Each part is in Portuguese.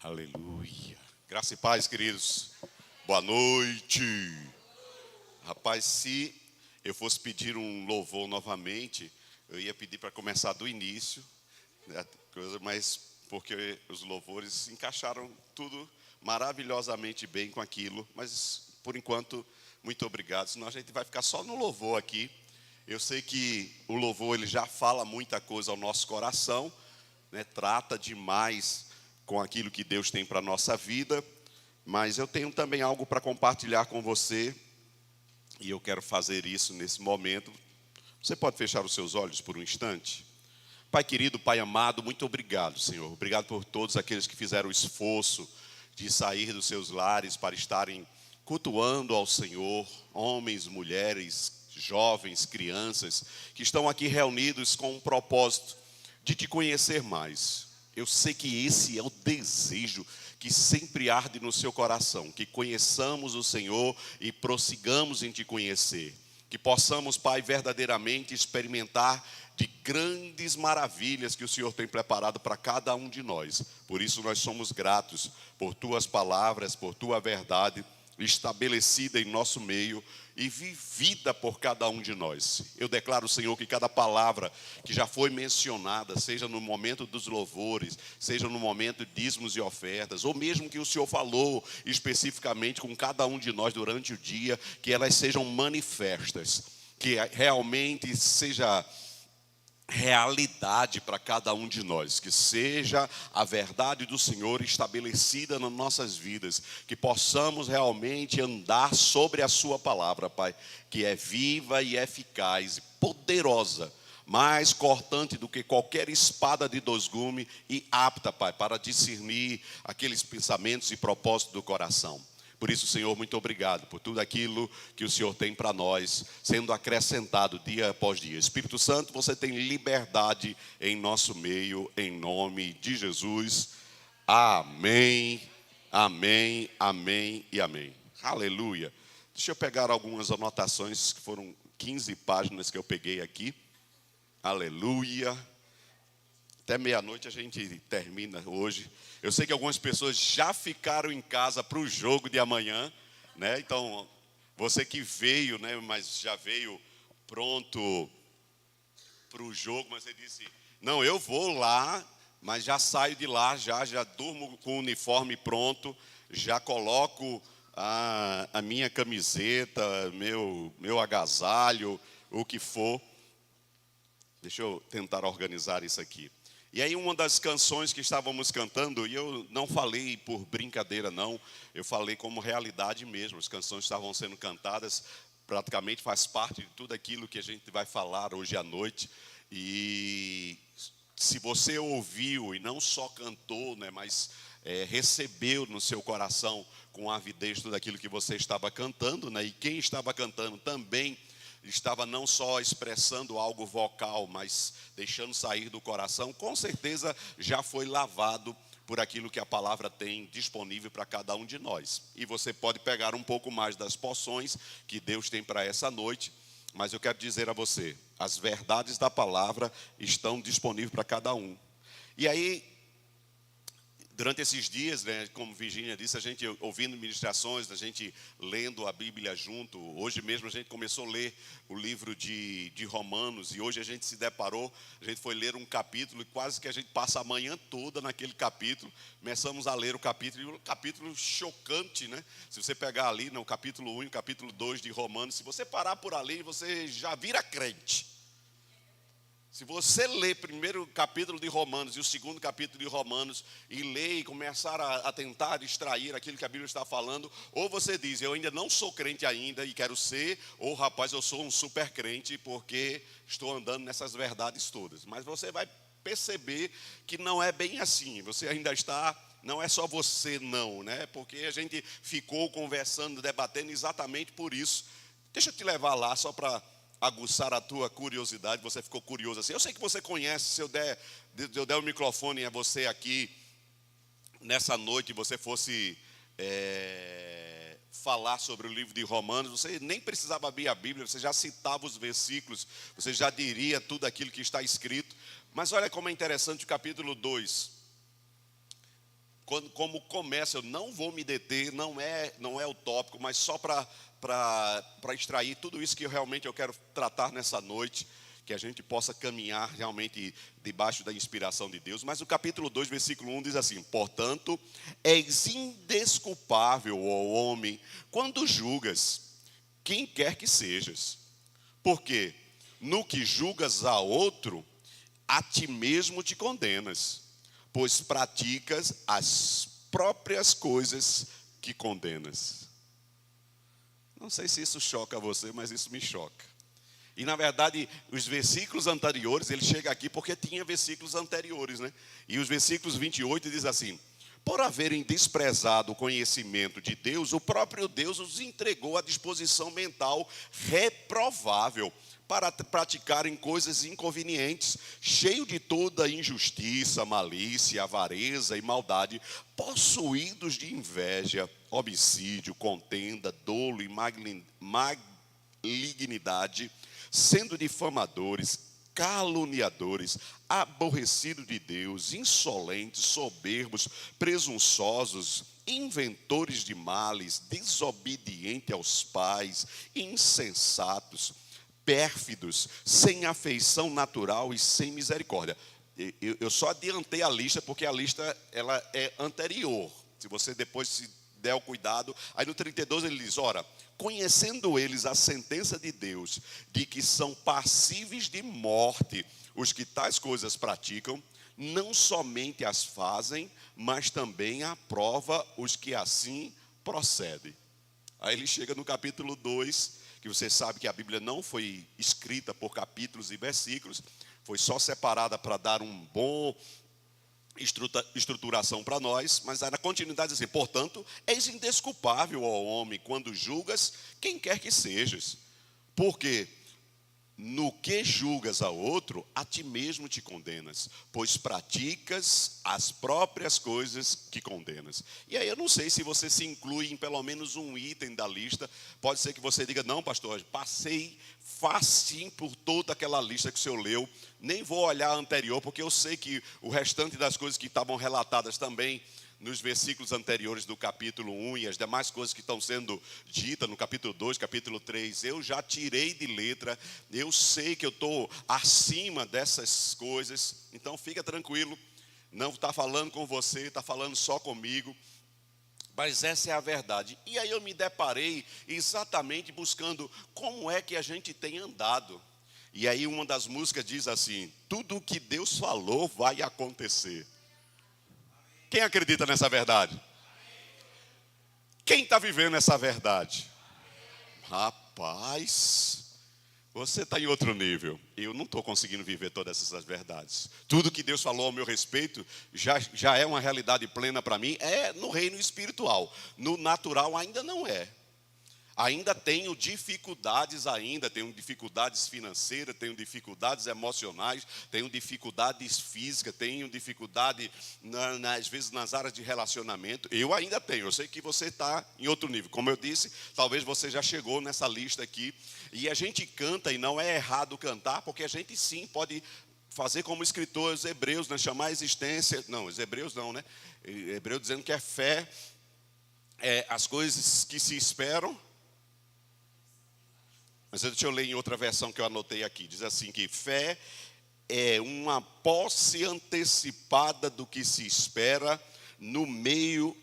Aleluia. Graça e paz, queridos. Boa noite. Rapaz, se eu fosse pedir um louvor novamente, eu ia pedir para começar do início, né, mas porque os louvores se encaixaram tudo maravilhosamente bem com aquilo. Mas, por enquanto, muito obrigado. Senão a gente vai ficar só no louvor aqui. Eu sei que o louvor ele já fala muita coisa ao nosso coração, né, trata demais com aquilo que Deus tem para a nossa vida, mas eu tenho também algo para compartilhar com você, e eu quero fazer isso nesse momento. Você pode fechar os seus olhos por um instante? Pai querido, Pai amado, muito obrigado, Senhor. Obrigado por todos aqueles que fizeram o esforço de sair dos seus lares para estarem cultuando ao Senhor, homens, mulheres, jovens, crianças, que estão aqui reunidos com um propósito de te conhecer mais. Eu sei que esse é o desejo que sempre arde no seu coração, que conheçamos o Senhor e prossigamos em te conhecer. Que possamos, Pai, verdadeiramente experimentar de grandes maravilhas que o Senhor tem preparado para cada um de nós. Por isso nós somos gratos por tuas palavras, por tua verdade estabelecida em nosso meio e vivida por cada um de nós. Eu declaro, Senhor, que cada palavra que já foi mencionada, seja no momento dos louvores, seja no momento de dízimos e ofertas, ou mesmo que o Senhor falou especificamente com cada um de nós durante o dia, que elas sejam manifestas, que realmente seja realidade para cada um de nós, que seja a verdade do Senhor estabelecida nas nossas vidas, que possamos realmente andar sobre a sua palavra, Pai, que é viva e eficaz e poderosa, mais cortante do que qualquer espada de dois gumes e apta, Pai, para discernir aqueles pensamentos e propósitos do coração. Por isso, Senhor, muito obrigado por tudo aquilo que o Senhor tem para nós, sendo acrescentado dia após dia. Espírito Santo, você tem liberdade em nosso meio, em nome de Jesus. Amém, amém, amém e amém. Aleluia. Deixa eu pegar algumas anotações, que foram 15 páginas que eu peguei aqui. Aleluia. Até meia-noite a gente termina hoje. Eu sei que algumas pessoas já ficaram em casa para o jogo de amanhã, né? Então, você que veio, né, mas já veio pronto para o jogo, mas você disse, não, eu vou lá, mas já saio de lá, já durmo com o uniforme pronto, já coloco a minha camiseta, meu agasalho, o que for. Deixa eu tentar organizar isso aqui. E aí uma das canções que estávamos cantando, e eu não falei por brincadeira não, eu falei como realidade mesmo, as canções estavam sendo cantadas, praticamente faz parte de tudo aquilo que a gente vai falar hoje à noite. E se você ouviu e não só cantou, né, mas recebeu no seu coração com avidez tudo aquilo que você estava cantando, né, e quem estava cantando também estava não só expressando algo vocal, mas deixando sair do coração, com certeza já foi lavado por aquilo que a palavra tem disponível para cada um de nós. E você pode pegar um pouco mais das porções que Deus tem para essa noite, mas eu quero dizer a você, as verdades da palavra estão disponíveis para cada um. E aí, durante esses dias, né, como Virgínia disse, a gente ouvindo ministrações, a gente lendo a Bíblia junto. Hoje mesmo a gente começou a ler o livro de Romanos e hoje a gente se deparou, a gente foi ler um capítulo e quase que a gente passa a manhã toda naquele capítulo. Começamos a ler o capítulo, e um capítulo chocante, né? Se você pegar ali no capítulo 1 e o capítulo 2 de Romanos, se você parar por ali, você já vira crente. Se você ler primeiro capítulo de Romanos e o segundo capítulo de Romanos e ler e começar a tentar extrair aquilo que a Bíblia está falando, ou você diz, eu ainda não sou crente ainda e quero ser, ou rapaz, eu sou um super crente porque estou andando nessas verdades todas. Mas você vai perceber que não é bem assim, você ainda está, não é só você não, né? Porque a gente ficou conversando, debatendo exatamente por isso. Deixa eu te levar lá só para aguçar a tua curiosidade, você ficou curioso assim. Eu sei que você conhece, se eu der o microfone a você aqui, nessa noite, você fosse falar sobre o livro de Romanos, você nem precisava abrir a Bíblia, você já citava os versículos, você já diria tudo aquilo que está escrito. Mas olha como é interessante o capítulo 2. como começa, eu não vou me deter, não é o tópico, mas só para extrair tudo isso que eu quero tratar nessa noite, que a gente possa caminhar realmente debaixo da inspiração de Deus. Mas o capítulo 2, versículo 1 diz assim: portanto, és indesculpável, ó homem, quando julgas quem quer que sejas. Porque no que julgas a outro, a ti mesmo te condenas, pois praticas as próprias coisas que condenas. Não sei se isso choca você, mas isso me choca. E na verdade, os versículos anteriores, ele chega aqui porque tinha versículos anteriores, né? E os versículos 28 diz assim: por haverem desprezado o conhecimento de Deus, o próprio Deus os entregou à disposição mental reprovável, para praticarem coisas inconvenientes, cheio de toda injustiça, malícia, avareza e maldade, possuídos de inveja, homicídio, contenda, dolo e malignidade, sendo difamadores, caluniadores, aborrecidos de Deus, insolentes, soberbos, presunçosos, inventores de males, desobedientes aos pais, insensatos, pérfidos, sem afeição natural e sem misericórdia. Eu só adiantei a lista porque a lista ela é anterior. Se você depois se der o cuidado, aí no 32 ele diz: ora, conhecendo eles a sentença de Deus, de que são passíveis de morte os que tais coisas praticam, não somente as fazem, mas também aprova os que assim procedem. Aí ele chega no capítulo 2, que você sabe que a Bíblia não foi escrita por capítulos e versículos, foi só separada para dar um bom estruturação para nós, mas na continuidade diz assim: portanto, és indesculpável, ó homem, quando julgas quem quer que sejas, porque no que julgas a outro, a ti mesmo te condenas, pois praticas as próprias coisas que condenas. E aí eu não sei se você se inclui em pelo menos um item da lista. Pode ser que você diga: não, pastor, passei facinho por toda aquela lista que o senhor leu, nem vou olhar a anterior, porque eu sei que o restante das coisas que estavam relatadas também nos versículos anteriores do capítulo 1 e as demais coisas que estão sendo ditas no capítulo 2, capítulo 3, eu já tirei de letra, eu sei que eu estou acima dessas coisas, então fica tranquilo, não está falando com você, está falando só comigo, mas essa é a verdade. E aí eu me deparei exatamente buscando como é que a gente tem andado. E aí uma das músicas diz assim: tudo o que Deus falou vai acontecer. Quem acredita nessa verdade? Quem está vivendo essa verdade? Rapaz, você está em outro nível. Eu não estou conseguindo viver todas essas verdades. Tudo que Deus falou ao meu respeito já é uma realidade plena para mim. É no reino espiritual. No natural ainda não é. Ainda tenho dificuldades tenho dificuldades financeiras, tenho dificuldades emocionais, tenho dificuldades físicas, tenho dificuldade, às vezes, nas áreas de relacionamento. Eu ainda tenho, eu sei que você está em outro nível. Como eu disse, talvez você já chegou nessa lista aqui. E a gente canta, e não é errado cantar, porque a gente sim pode fazer como escritores hebreus, né, chamar a existência, não, os hebreus não, né? Hebreu dizendo que é fé, as coisas que se esperam. Mas deixa eu ler em outra versão que eu anotei aqui. Diz assim que fé é uma posse antecipada do que se espera no meio.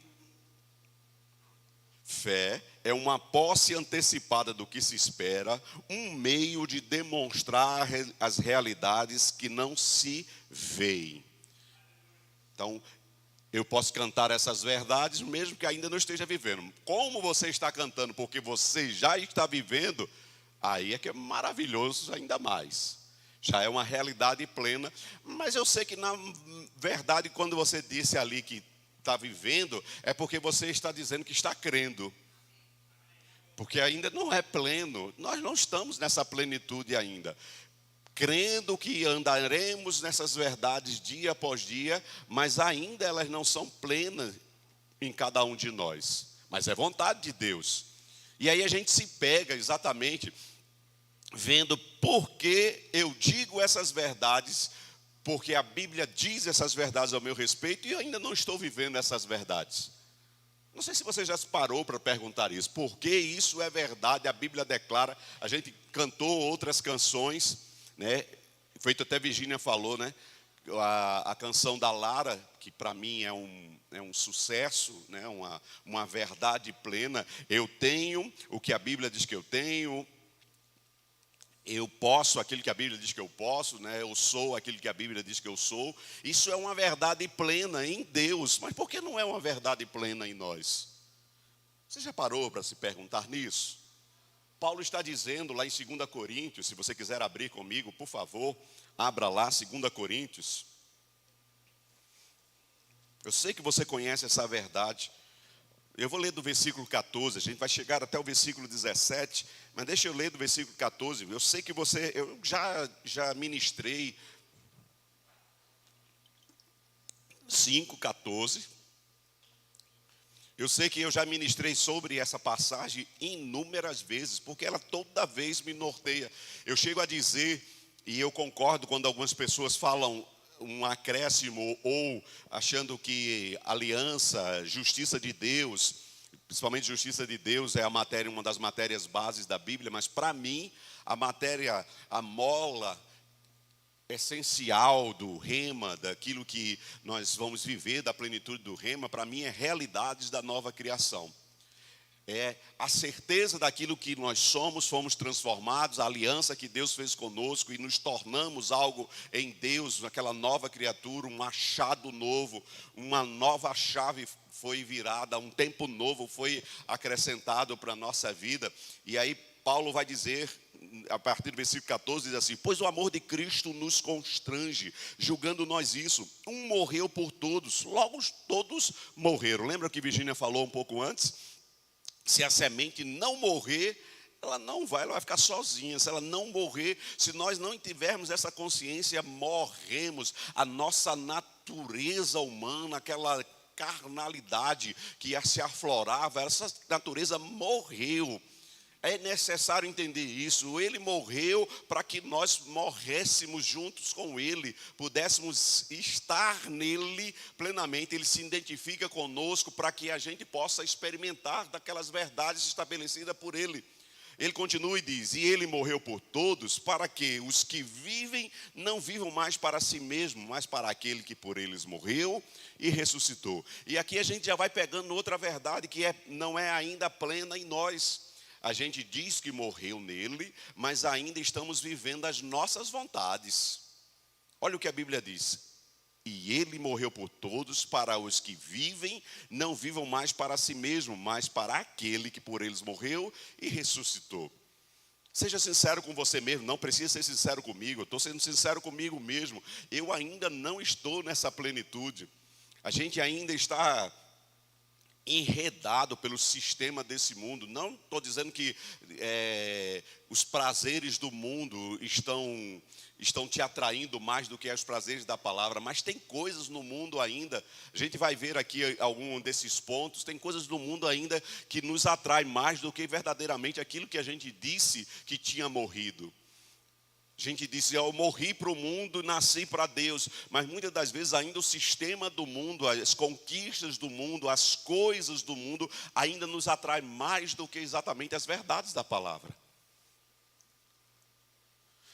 Fé é uma posse antecipada do que se espera, um meio de demonstrar as realidades que não se veem. Então, eu posso cantar essas verdades mesmo que ainda não esteja vivendo. Como você está cantando porque você já está vivendo, aí é que é maravilhoso ainda mais. Já é uma realidade plena. Mas eu sei que na verdade, quando você disse ali que está vivendo, é porque você está dizendo que está crendo. Porque ainda não é pleno. Nós não estamos nessa plenitude ainda. Crendo que andaremos nessas verdades dia após dia, mas ainda elas não são plenas em cada um de nós. Mas é vontade de Deus. E aí a gente se pega exatamente vendo por que eu digo essas verdades porque a Bíblia diz essas verdades ao meu respeito e eu ainda não estou vivendo essas verdades. Não sei se você já se parou para perguntar isso. Por que isso é verdade? A Bíblia declara. A gente cantou outras canções, né? Feito até Virgínia falou, né? A canção da Lara, que para mim é um sucesso, né? Uma verdade plena. Eu tenho o que a Bíblia diz que eu tenho. Eu posso aquilo que a Bíblia diz que eu posso, né? Eu sou aquilo que a Bíblia diz que eu sou. Isso é uma verdade plena em Deus. Mas por que não é uma verdade plena em nós? Você já parou para se perguntar nisso? Paulo está dizendo lá em 2 Coríntios, se você quiser abrir comigo, por favor, abra lá 2 Coríntios. Eu sei que você conhece essa verdade. Eu vou ler do versículo 14, a gente vai chegar até o versículo 17, mas deixa eu ler do versículo 14. Eu sei que eu já ministrei 5:14. Eu sei que eu já ministrei sobre essa passagem inúmeras vezes, porque ela toda vez me norteia. Eu chego a dizer, e eu concordo quando algumas pessoas falam um acréscimo ou achando que aliança, justiça de Deus, principalmente justiça de Deus é uma das matérias bases da Bíblia, mas para mim a mola essencial do rema, daquilo que nós vamos viver, da plenitude do rema, para mim é realidades da nova criação. É a certeza daquilo que nós somos, fomos transformados, a aliança que Deus fez conosco e nos tornamos algo em Deus, aquela nova criatura, um achado novo, uma nova chave foi virada, um tempo novo foi acrescentado para a nossa vida. E aí Paulo vai dizer, a partir do versículo 14, diz assim: pois o amor de Cristo nos constrange, julgando nós isso. Um morreu por todos, logo todos morreram. Lembra que Virgínia falou um pouco antes? Se a semente não morrer, ela vai ficar sozinha. Se ela não morrer, se nós não tivermos essa consciência, morremos. A nossa natureza humana, aquela carnalidade que se aflorava, essa natureza morreu. É necessário entender isso. Ele morreu para que nós morrêssemos juntos com Ele, pudéssemos estar nele plenamente. Ele se identifica conosco para que a gente possa experimentar daquelas verdades estabelecidas por Ele. Ele continua e diz: e Ele morreu por todos, para que os que vivem não vivam mais para si mesmos, mas para aquele que por eles morreu e ressuscitou. E aqui a gente já vai pegando outra verdade que não é ainda plena em nós. A gente diz que morreu nele, mas ainda estamos vivendo as nossas vontades. Olha o que a Bíblia diz: e ele morreu por todos, para os que vivem, não vivam mais para si mesmo, mas para aquele que por eles morreu e ressuscitou. Seja sincero com você mesmo, não precisa ser sincero comigo, eu estou sendo sincero comigo mesmo. Eu ainda não estou nessa plenitude. A gente ainda está enredado pelo sistema desse mundo. Não estou dizendo que os prazeres do mundo estão te atraindo mais do que os prazeres da palavra, mas tem coisas no mundo ainda, a gente vai ver aqui algum desses pontos, tem coisas no mundo ainda que nos atrai mais do que verdadeiramente aquilo que a gente disse que tinha morrido. A gente diz: eu morri para o mundo, nasci para Deus. Mas muitas das vezes ainda o sistema do mundo, as conquistas do mundo, as coisas do mundo ainda nos atrai mais do que exatamente as verdades da palavra.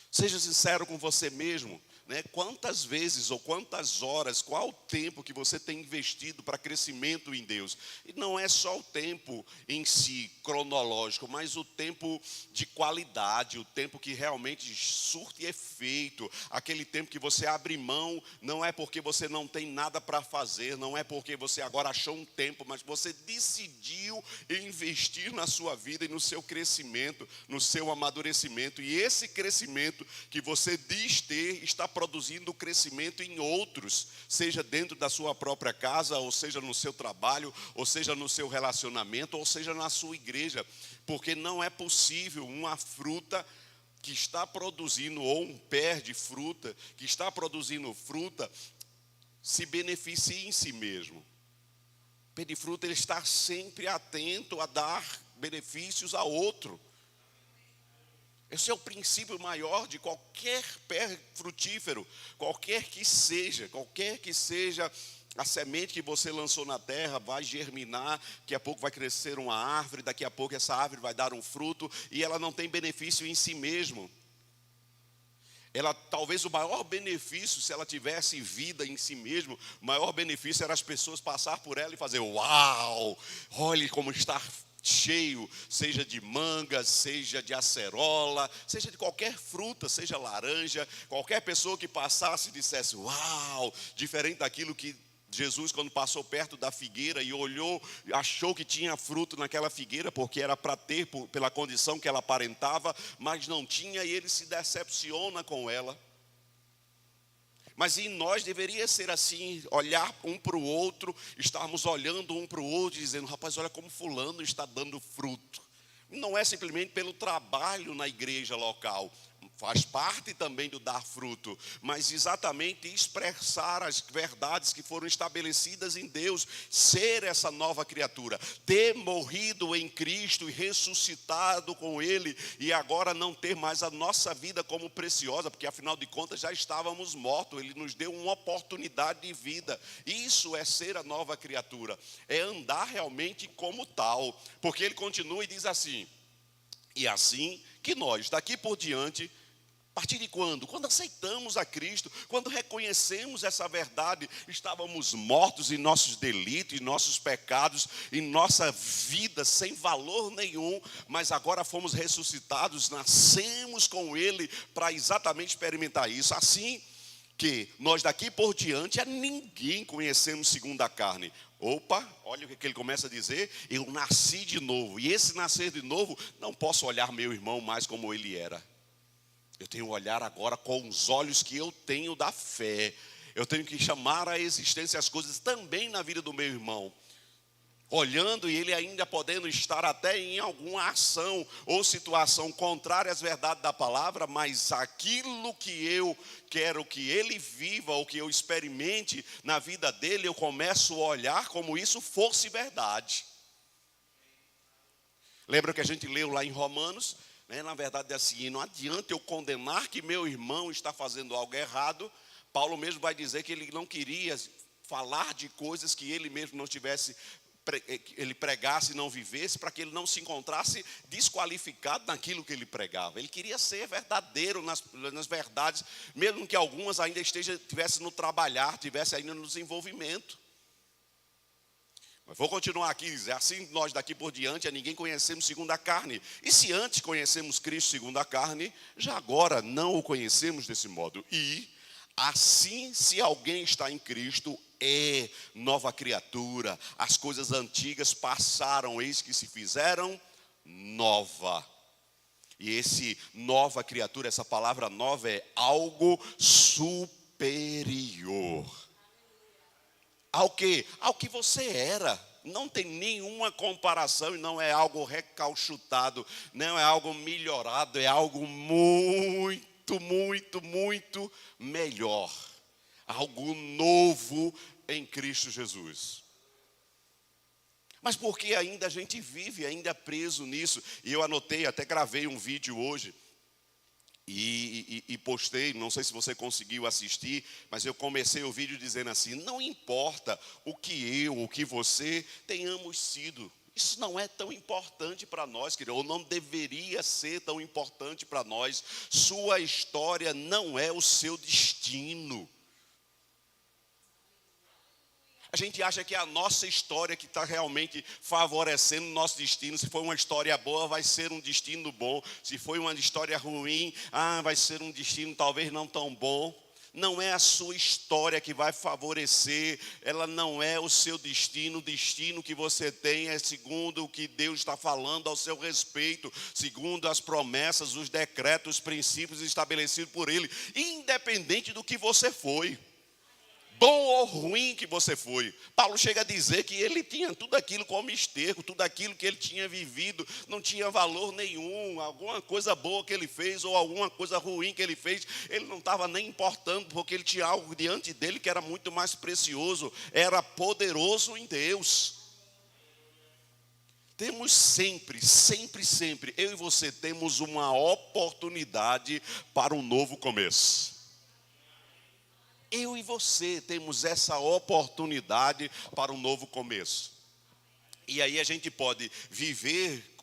Seja sincero com você mesmo, né? Quantas vezes ou quantas horas, qual o tempo que você tem investido para crescimento em Deus? E não é só o tempo em si, cronológico, mas o tempo de qualidade, o tempo que realmente surte efeito, aquele tempo que você abre mão, não é porque você não tem nada para fazer, não é porque você agora achou um tempo, mas você decidiu investir na sua vida e no seu crescimento, no seu amadurecimento. E esse crescimento que você diz ter está produzindo crescimento em outros, seja dentro da sua própria casa, ou seja no seu trabalho, ou seja no seu relacionamento, ou seja na sua igreja, porque não é possível uma fruta que está produzindo, ou um pé de fruta que está produzindo fruta, se beneficie em si mesmo. O pé de fruta, ele está sempre atento a dar benefícios a outro. Esse é o princípio maior de qualquer pé frutífero, qualquer que seja a semente que você lançou na terra, vai germinar, daqui a pouco vai crescer uma árvore, daqui a pouco essa árvore vai dar um fruto, e ela não tem benefício em si mesmo. Ela, talvez o maior benefício, se ela tivesse vida em si mesmo, o maior benefício era as pessoas passar por ela e fazer: uau, olhe como está cheio, seja de manga, seja de acerola, seja de qualquer fruta, seja laranja. Qualquer pessoa que passasse e dissesse: uau, diferente daquilo que Jesus, quando passou perto da figueira e olhou, achou que tinha fruto naquela figueira, porque era para ter, pela condição que ela aparentava, mas não tinha, e ele se decepciona com ela. Mas em nós deveria ser assim, olhar um para o outro, estarmos olhando um para o outro e dizendo: rapaz, olha como fulano está dando fruto. Não é simplesmente pelo trabalho na igreja local, faz parte também do dar fruto, mas exatamente expressar as verdades que foram estabelecidas em Deus, ser essa nova criatura, ter morrido em Cristo e ressuscitado com Ele, e agora não ter mais a nossa vida como preciosa, porque afinal de contas já estávamos mortos. Ele nos deu uma oportunidade de vida. Isso é ser a nova criatura, é andar realmente como tal, porque ele continua e diz assim: e assim que nós daqui por diante, a partir de quando? Quando aceitamos a Cristo, quando reconhecemos essa verdade, estávamos mortos em nossos delitos, em nossos pecados, em nossa vida sem valor nenhum, mas agora fomos ressuscitados, nascemos com Ele para exatamente experimentar isso. Assim que nós daqui por diante a ninguém conhecemos segundo a carne. Opa, olha o que ele começa a dizer: eu nasci de novo, e esse nascer de novo, não posso olhar meu irmão mais como ele era. Eu tenho que olhar agora com os olhos que eu tenho da fé. Eu tenho que chamar à existência as coisas também na vida do meu irmão, olhando e ele ainda podendo estar até em alguma ação ou situação contrária às verdades da palavra, mas aquilo que eu quero que ele viva ou que eu experimente na vida dele, eu começo a olhar como isso fosse verdade. Lembra que a gente leu lá em Romanos? Na verdade é assim: não adianta eu condenar que meu irmão está fazendo algo errado. Paulo mesmo vai dizer que ele não queria falar de coisas que ele mesmo não tivesse, ele pregasse e não vivesse, para que ele não se encontrasse desqualificado naquilo que ele pregava. Ele queria ser verdadeiro nas verdades, mesmo que algumas ainda estivessem no trabalhar, estivessem ainda no desenvolvimento. Mas vou continuar aqui, dizer: assim nós daqui por diante a ninguém conhecemos segundo a carne. E se antes conhecemos Cristo segundo a carne, já agora não o conhecemos desse modo. E assim, se alguém está em Cristo, é nova criatura. As coisas antigas passaram, eis que se fizeram nova. E esse nova criatura, essa palavra nova é algo superior. Ao que? Ao que você era. Não tem nenhuma comparação, e não é algo recalchutado, não é algo melhorado, é algo muito, muito, muito melhor. Algo novo em Cristo Jesus. Mas por que ainda a gente vive ainda preso nisso? E eu anotei, até gravei um vídeo hoje e postei, não sei se você conseguiu assistir, mas eu comecei o vídeo dizendo assim: não importa o que eu, o que você tenhamos sido, isso não é tão importante para nós, querido, ou não deveria ser tão importante para nós. Sua história não é o seu destino. A gente acha que é a nossa história que está realmente favorecendo o nosso destino. Se foi uma história boa, vai ser um destino bom. Se foi uma história ruim, vai ser um destino talvez não tão bom. Não é a sua história que vai favorecer, ela não é o seu destino. O destino que você tem é segundo o que Deus está falando ao seu respeito, segundo as promessas, os decretos, os princípios estabelecidos por Ele, independente do que você foi. Bom ou ruim que você foi. Paulo chega a dizer que ele tinha tudo aquilo como esterco, tudo aquilo que ele tinha vivido não tinha valor nenhum. Alguma coisa boa que ele fez ou alguma coisa ruim que ele fez, ele não estava nem importando, porque ele tinha algo diante dele que era muito mais precioso, era poderoso em Deus. temos sempre, sempre, sempre, eu e você temos uma oportunidade para um novo começo. Eu e você temos essa oportunidade para um novo começo. E aí a gente pode viver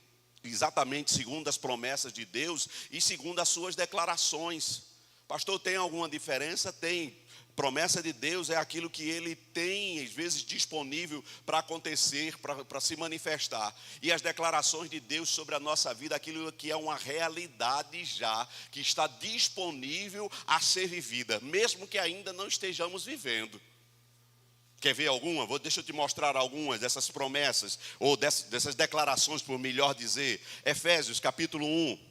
exatamente segundo as promessas de Deus e segundo as suas declarações. Pastor, tem alguma diferença? Tem. Promessa de Deus é aquilo que Ele tem, às vezes, disponível para acontecer, para se manifestar. E as declarações de Deus sobre a nossa vida, aquilo que é uma realidade já, que está disponível a ser vivida, mesmo que ainda não estejamos vivendo. Quer ver alguma? Deixa eu te mostrar algumas dessas promessas, ou dessas declarações, por melhor dizer. Efésios, capítulo 1.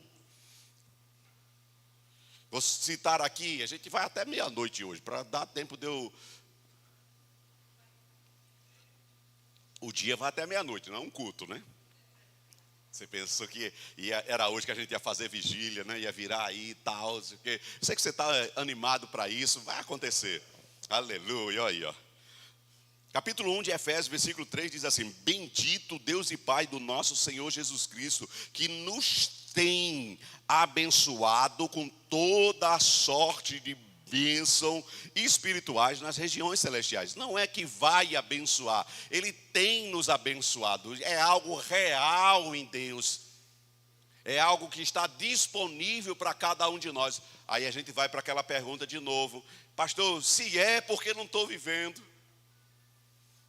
Vou citar aqui, a gente vai até meia-noite hoje, para dar tempo de eu... O dia vai até meia-noite, não é um culto, né? Você pensou que era hoje que a gente ia fazer vigília, né? Ia virar aí e tal. Sei que você está animado para isso, vai acontecer. Aleluia, olha aí, ó. Capítulo 1 de Efésios, versículo 3 diz assim: Bendito Deus e Pai do nosso Senhor Jesus Cristo, que nos tem abençoado com toda a sorte de bênção espirituais nas regiões celestiais. Não é que vai abençoar, Ele tem nos abençoado. É algo real em Deus. É algo que está disponível para cada um de nós. Aí a gente vai para aquela pergunta de novo: pastor, se é porque não estou vivendo?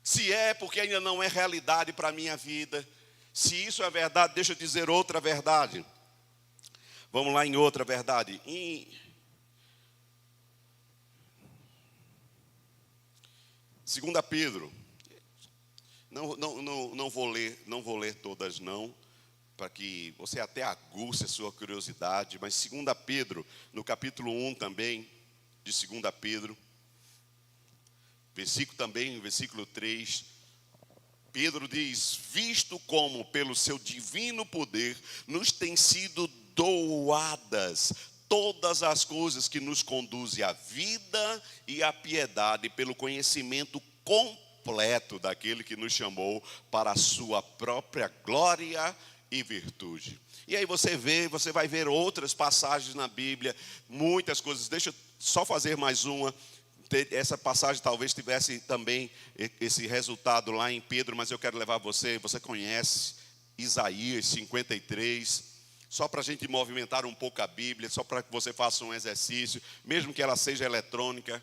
Se é porque ainda não é realidade para a minha vida? Se isso é verdade, deixa eu dizer outra verdade. Vamos lá em outra verdade. Em 2 Pedro. Não vou ler todas não, para que você até aguce a sua curiosidade. Mas 2 Pedro, no capítulo 1 também, de 2 Pedro, versículo 3, Pedro diz: visto como pelo seu divino poder nos tem sido doadas todas as coisas que nos conduzem à vida e à piedade, pelo conhecimento completo daquele que nos chamou para a sua própria glória e virtude. E aí você vai ver outras passagens na Bíblia, muitas coisas. Deixa eu só fazer mais uma. Essa passagem talvez tivesse também esse resultado lá em Pedro, mas eu quero levar você conhece Isaías 53, só para a gente movimentar um pouco a Bíblia, só para que você faça um exercício, mesmo que ela seja eletrônica.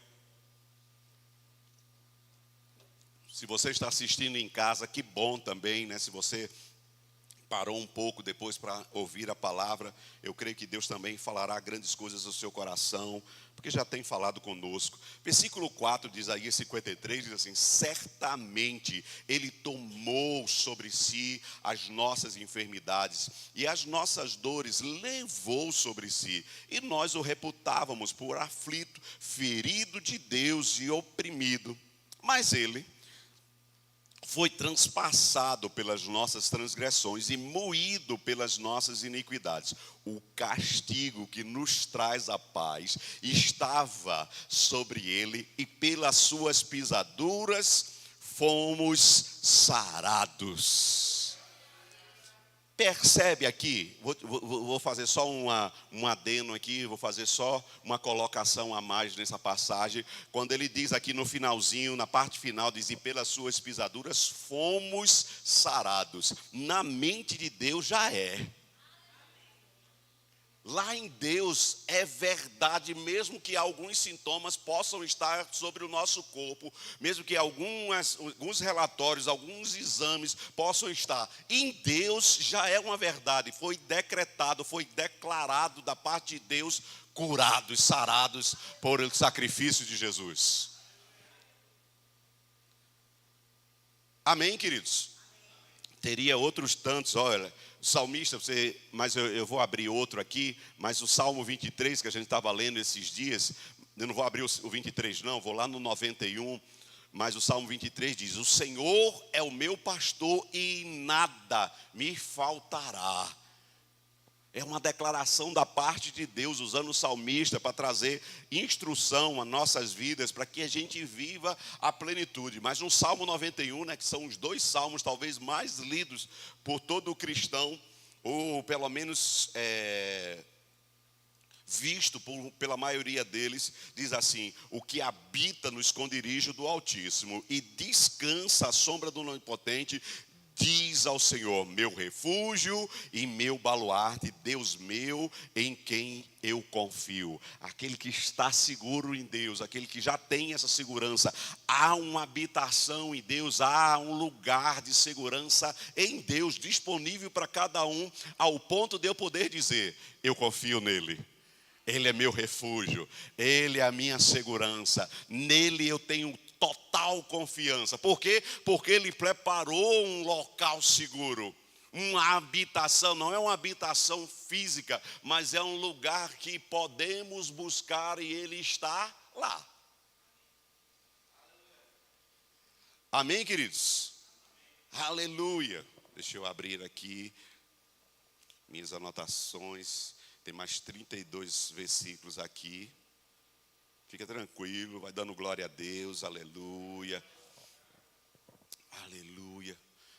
Se você está assistindo em casa, que bom também, né? Se você parou um pouco depois para ouvir a palavra, eu creio que Deus também falará grandes coisas ao seu coração, porque já tem falado conosco. Versículo 4 de Isaías 53 diz assim: certamente Ele tomou sobre si as nossas enfermidades e as nossas dores levou sobre si, e nós o reputávamos por aflito, ferido de Deus e oprimido. Mas Ele foi transpassado pelas nossas transgressões e moído pelas nossas iniquidades. O castigo que nos traz a paz estava sobre ele, e pelas suas pisaduras fomos sarados. Percebe aqui, vou fazer só um adeno aqui, vou fazer só uma colocação a mais nessa passagem, quando ele diz aqui no finalzinho, na parte final, diz: e pelas suas pisaduras fomos sarados. Na mente de Deus já é. Lá em Deus é verdade, mesmo que alguns sintomas possam estar sobre o nosso corpo, mesmo que alguns relatórios, alguns exames possam estar. Em Deus já é uma verdade, foi decretado, foi declarado da parte de Deus, curados, sarados por o sacrifício de Jesus. Amém, queridos? Teria outros tantos, olha... Salmista, mas eu vou abrir outro aqui, mas o Salmo 23 que a gente estava lendo esses dias, eu não vou abrir o 23 não, vou lá no 91, mas o Salmo 23 diz: o Senhor é o meu pastor e nada me faltará. É uma declaração da parte de Deus, usando o salmista para trazer instrução às nossas vidas, para que a gente viva a plenitude. Mas no Salmo 91, né, que são os 2 salmos talvez mais lidos por todo cristão, ou pelo menos visto pela maioria deles, diz assim: o que habita no esconderijo do Altíssimo e descansa à sombra do Onipotente, diz ao Senhor, meu refúgio e meu baluarte, Deus meu, em quem eu confio. Aquele que está seguro em Deus, aquele que já tem essa segurança. Há uma habitação em Deus, há um lugar de segurança em Deus, disponível para cada um, ao ponto de eu poder dizer, eu confio nele. Ele é meu refúgio, Ele é a minha segurança, nele eu tenho total confiança. Por quê? Porque Ele preparou um local seguro, uma habitação, não é uma habitação física, mas é um lugar que podemos buscar e Ele está lá. Amém, queridos? Aleluia. Deixa eu abrir aqui minhas anotações. Tem mais 32 versículos aqui. Fica tranquilo, vai dando glória a Deus, aleluia. Aleluia.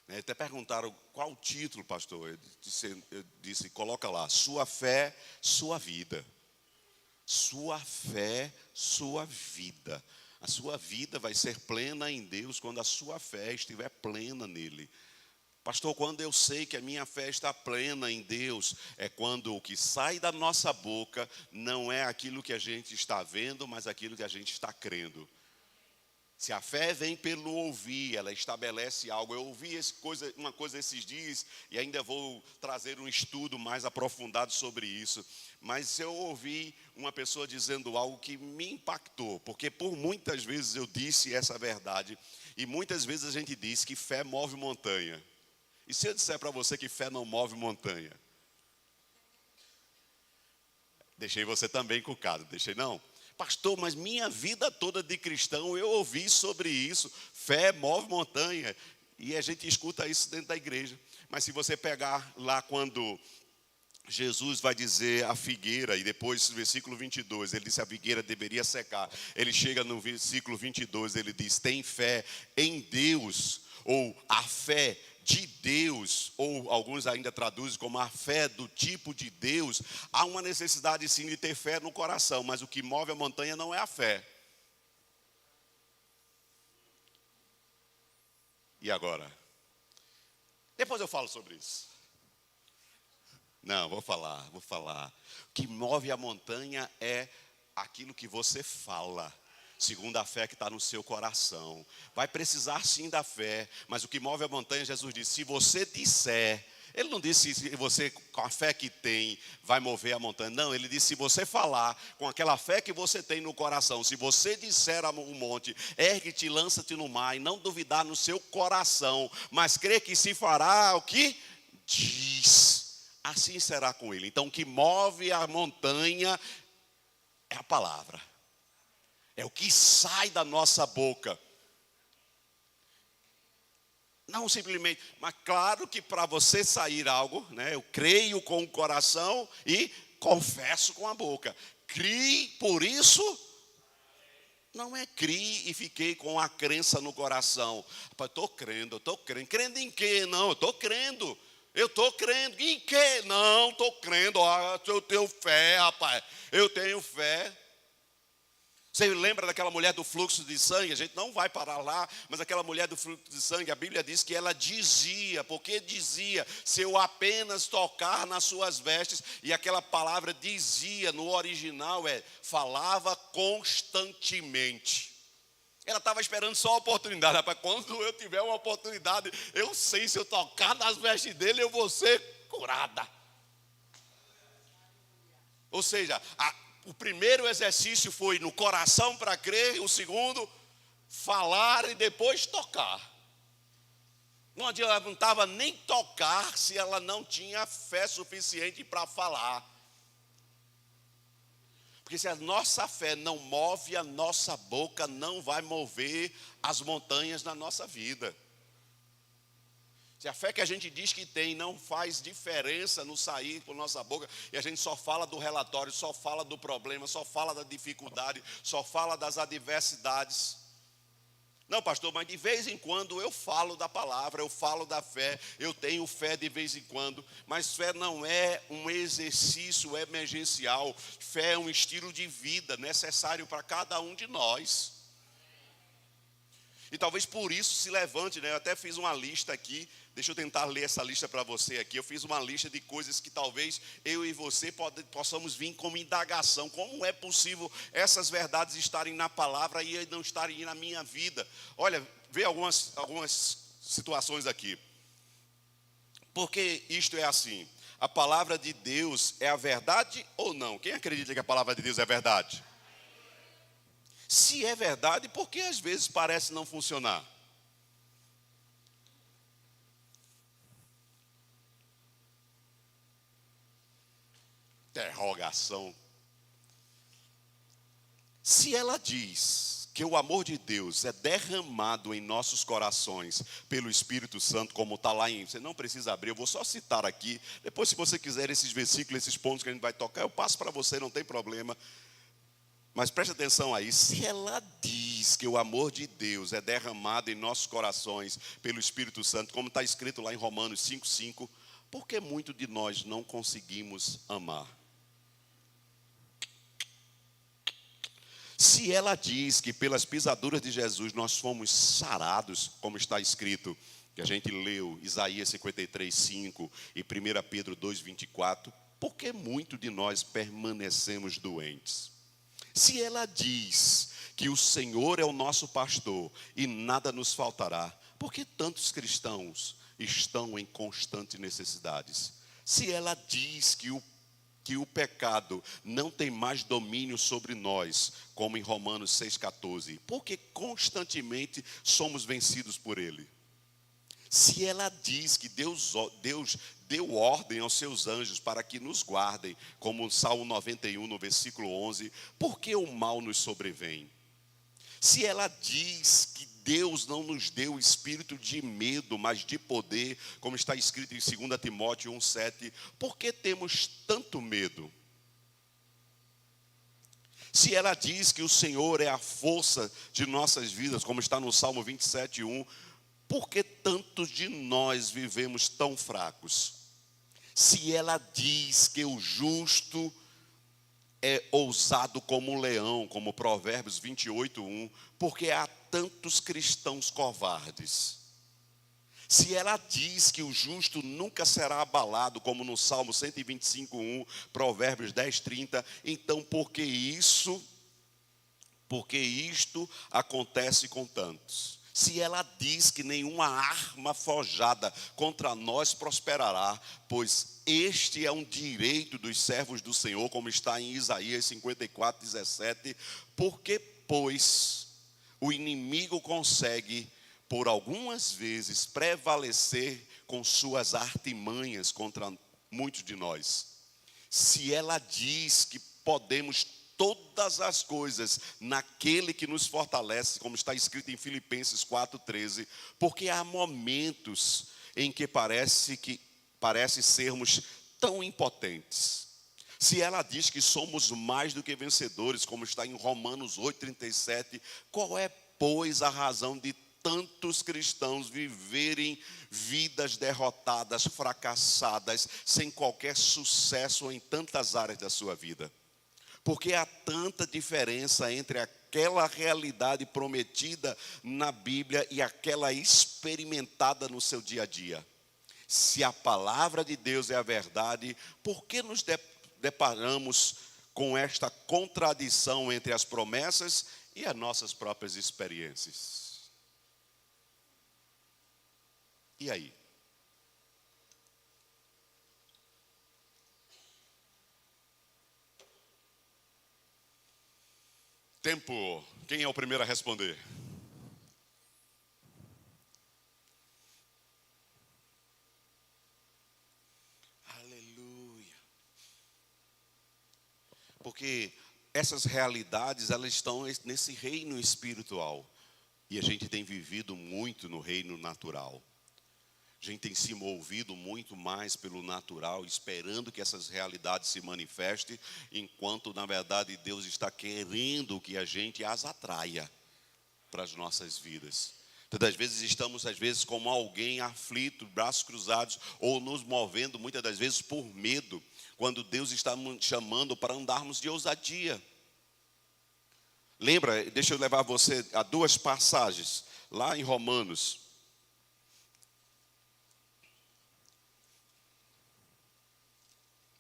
Até perguntaram qual o título, pastor. Eu disse, coloca lá, sua fé, sua vida. Sua fé, sua vida. A sua vida vai ser plena em Deus quando a sua fé estiver plena nele. Pastor, quando eu sei que a minha fé está plena em Deus, é quando o que sai da nossa boca não é aquilo que a gente está vendo, mas aquilo que a gente está crendo. Se a fé vem pelo ouvir, ela estabelece algo. Eu ouvi uma coisa esses dias e ainda vou trazer um estudo mais aprofundado sobre isso. Mas eu ouvi uma pessoa dizendo algo que me impactou, porque por muitas vezes eu disse essa verdade e muitas vezes a gente diz que fé move montanha. E se eu disser para você que fé não move montanha? Deixei você também encucado, deixei não? Pastor, mas minha vida toda de cristão eu ouvi sobre isso. Fé move montanha. E a gente escuta isso dentro da igreja. Mas se você pegar lá quando Jesus vai dizer a figueira, e depois no versículo 22, ele disse a figueira deveria secar. Ele chega no versículo 22, ele diz, tem fé em Deus, ou a fé de Deus, ou alguns ainda traduzem como a fé do tipo de Deus. Há uma necessidade sim de ter fé no coração, mas o que move a montanha não é a fé. E agora? Depois eu falo sobre isso. Não, vou falar. O que move a montanha é aquilo que você fala, segundo a fé que está no seu coração. Vai precisar sim da fé, mas o que move a montanha, Jesus disse, se você disser, ele não disse se você com a fé que tem vai mover a montanha, não, ele disse se você falar com aquela fé que você tem no coração, se você disser a um monte, ergue-te, lança-te no mar e não duvidar no seu coração, mas crer que se fará o que diz, assim será com ele. Então o que move a montanha é a palavra. É o que sai da nossa boca. Não simplesmente, mas claro que para você sair algo, né, eu creio com o coração e confesso com a boca. Crie, por isso, não é crie e fiquei com a crença no coração. Rapaz, estou crendo. Crendo em quê? Não, eu estou crendo. Em quê? Não, estou crendo. Eu tenho fé, rapaz. Eu tenho fé. Você lembra daquela mulher do fluxo de sangue? A gente não vai parar lá, mas aquela mulher do fluxo de sangue, a Bíblia diz que ela dizia, porque dizia, se eu apenas tocar nas suas vestes, e aquela palavra dizia, no original falava constantemente. Ela estava esperando só a oportunidade, rapaz, quando eu tiver uma oportunidade, eu sei, se eu tocar nas vestes dele, eu vou ser curada. Ou seja, o primeiro exercício foi no coração para crer, o segundo, falar e depois tocar. Não adiantava nem tocar se ela não tinha fé suficiente para falar. Porque se a nossa fé não move a nossa boca, não vai mover as montanhas na nossa vida. Se a fé que a gente diz que tem não faz diferença no sair por nossa boca, e a gente só fala do relatório, só fala do problema, só fala da dificuldade, só fala das adversidades. Não, pastor, mas de vez em quando eu falo da palavra, eu falo da fé, eu tenho fé de vez em quando, mas fé não é um exercício emergencial, fé é um estilo de vida necessário para cada um de nós. E talvez por isso se levante, né? Eu até fiz uma lista aqui, deixa eu tentar ler essa lista para você aqui. Eu fiz uma lista de coisas que talvez eu e você possamos vir como indagação. Como é possível essas verdades estarem na palavra e não estarem na minha vida? Olha, vê algumas situações aqui. Porque isto é assim, a palavra de Deus é a verdade ou não? Quem acredita que a palavra de Deus é verdade? Se é verdade, por que às vezes parece não funcionar? Interrogação. Se ela diz que o amor de Deus é derramado em nossos corações pelo Espírito Santo, como está lá em... Você não precisa abrir, eu vou só citar aqui. Depois, se você quiser esses versículos, esses pontos que a gente vai tocar, eu passo para você, não tem problema. Mas preste atenção aí, se ela diz que o amor de Deus é derramado em nossos corações pelo Espírito Santo, como está escrito lá em Romanos 5,5, por que muito de nós não conseguimos amar? Se ela diz que pelas pisaduras de Jesus nós fomos sarados, como está escrito, que a gente leu Isaías 53,5 e 1 Pedro 2,24, por que muito de nós permanecemos doentes? Se ela diz que o Senhor é o nosso pastor e nada nos faltará, por que tantos cristãos estão em constantes necessidades? Se ela diz que o pecado não tem mais domínio sobre nós, como em Romanos 6,14, por que constantemente somos vencidos por ele? Se ela diz que Deus deu ordem aos seus anjos para que nos guardem, como o Salmo 91, no versículo 11, por que o mal nos sobrevém? Se ela diz que Deus não nos deu espírito de medo, mas de poder, como está escrito em 2 Timóteo 1,7, por que temos tanto medo? Se ela diz que o Senhor é a força de nossas vidas, como está no Salmo 27,1, por que tantos de nós vivemos tão fracos? Se ela diz que o justo é ousado como um leão, como Provérbios 28,1, por que há tantos cristãos covardes? Se ela diz que o justo nunca será abalado, como no Salmo 125,1, Provérbios 10,30, então por que isto acontece com tantos? Se ela diz que nenhuma arma forjada contra nós prosperará, pois este é um direito dos servos do Senhor, como está em Isaías 54,17, porque, pois, o inimigo consegue, por algumas vezes, prevalecer com suas artimanhas contra muitos de nós. Se ela diz que podemos todas as coisas naquele que nos fortalece, como está escrito em Filipenses 4,13, porque há momentos em que parece sermos tão impotentes. Se ela diz que somos mais do que vencedores, como está em Romanos 8,37, qual é, pois, a razão de tantos cristãos viverem vidas derrotadas, fracassadas, sem qualquer sucesso em tantas áreas da sua vida? Porque há tanta diferença entre aquela realidade prometida na Bíblia e aquela experimentada no seu dia a dia. Se a palavra de Deus é a verdade, por que nos deparamos com esta contradição entre as promessas e as nossas próprias experiências? E aí? Tempo. Quem é o primeiro a responder? Aleluia. Porque essas realidades, elas estão nesse reino espiritual. E a gente tem vivido muito no reino natural. A gente tem se movido muito mais pelo natural, esperando que essas realidades se manifestem, enquanto, na verdade, Deus está querendo que a gente as atraia para as nossas vidas. Então, às vezes, estamos, como alguém aflito, braços cruzados, ou nos movendo, muitas das vezes, por medo, quando Deus está nos chamando para andarmos de ousadia. Lembra, deixa eu levar você a duas passagens, lá em Romanos.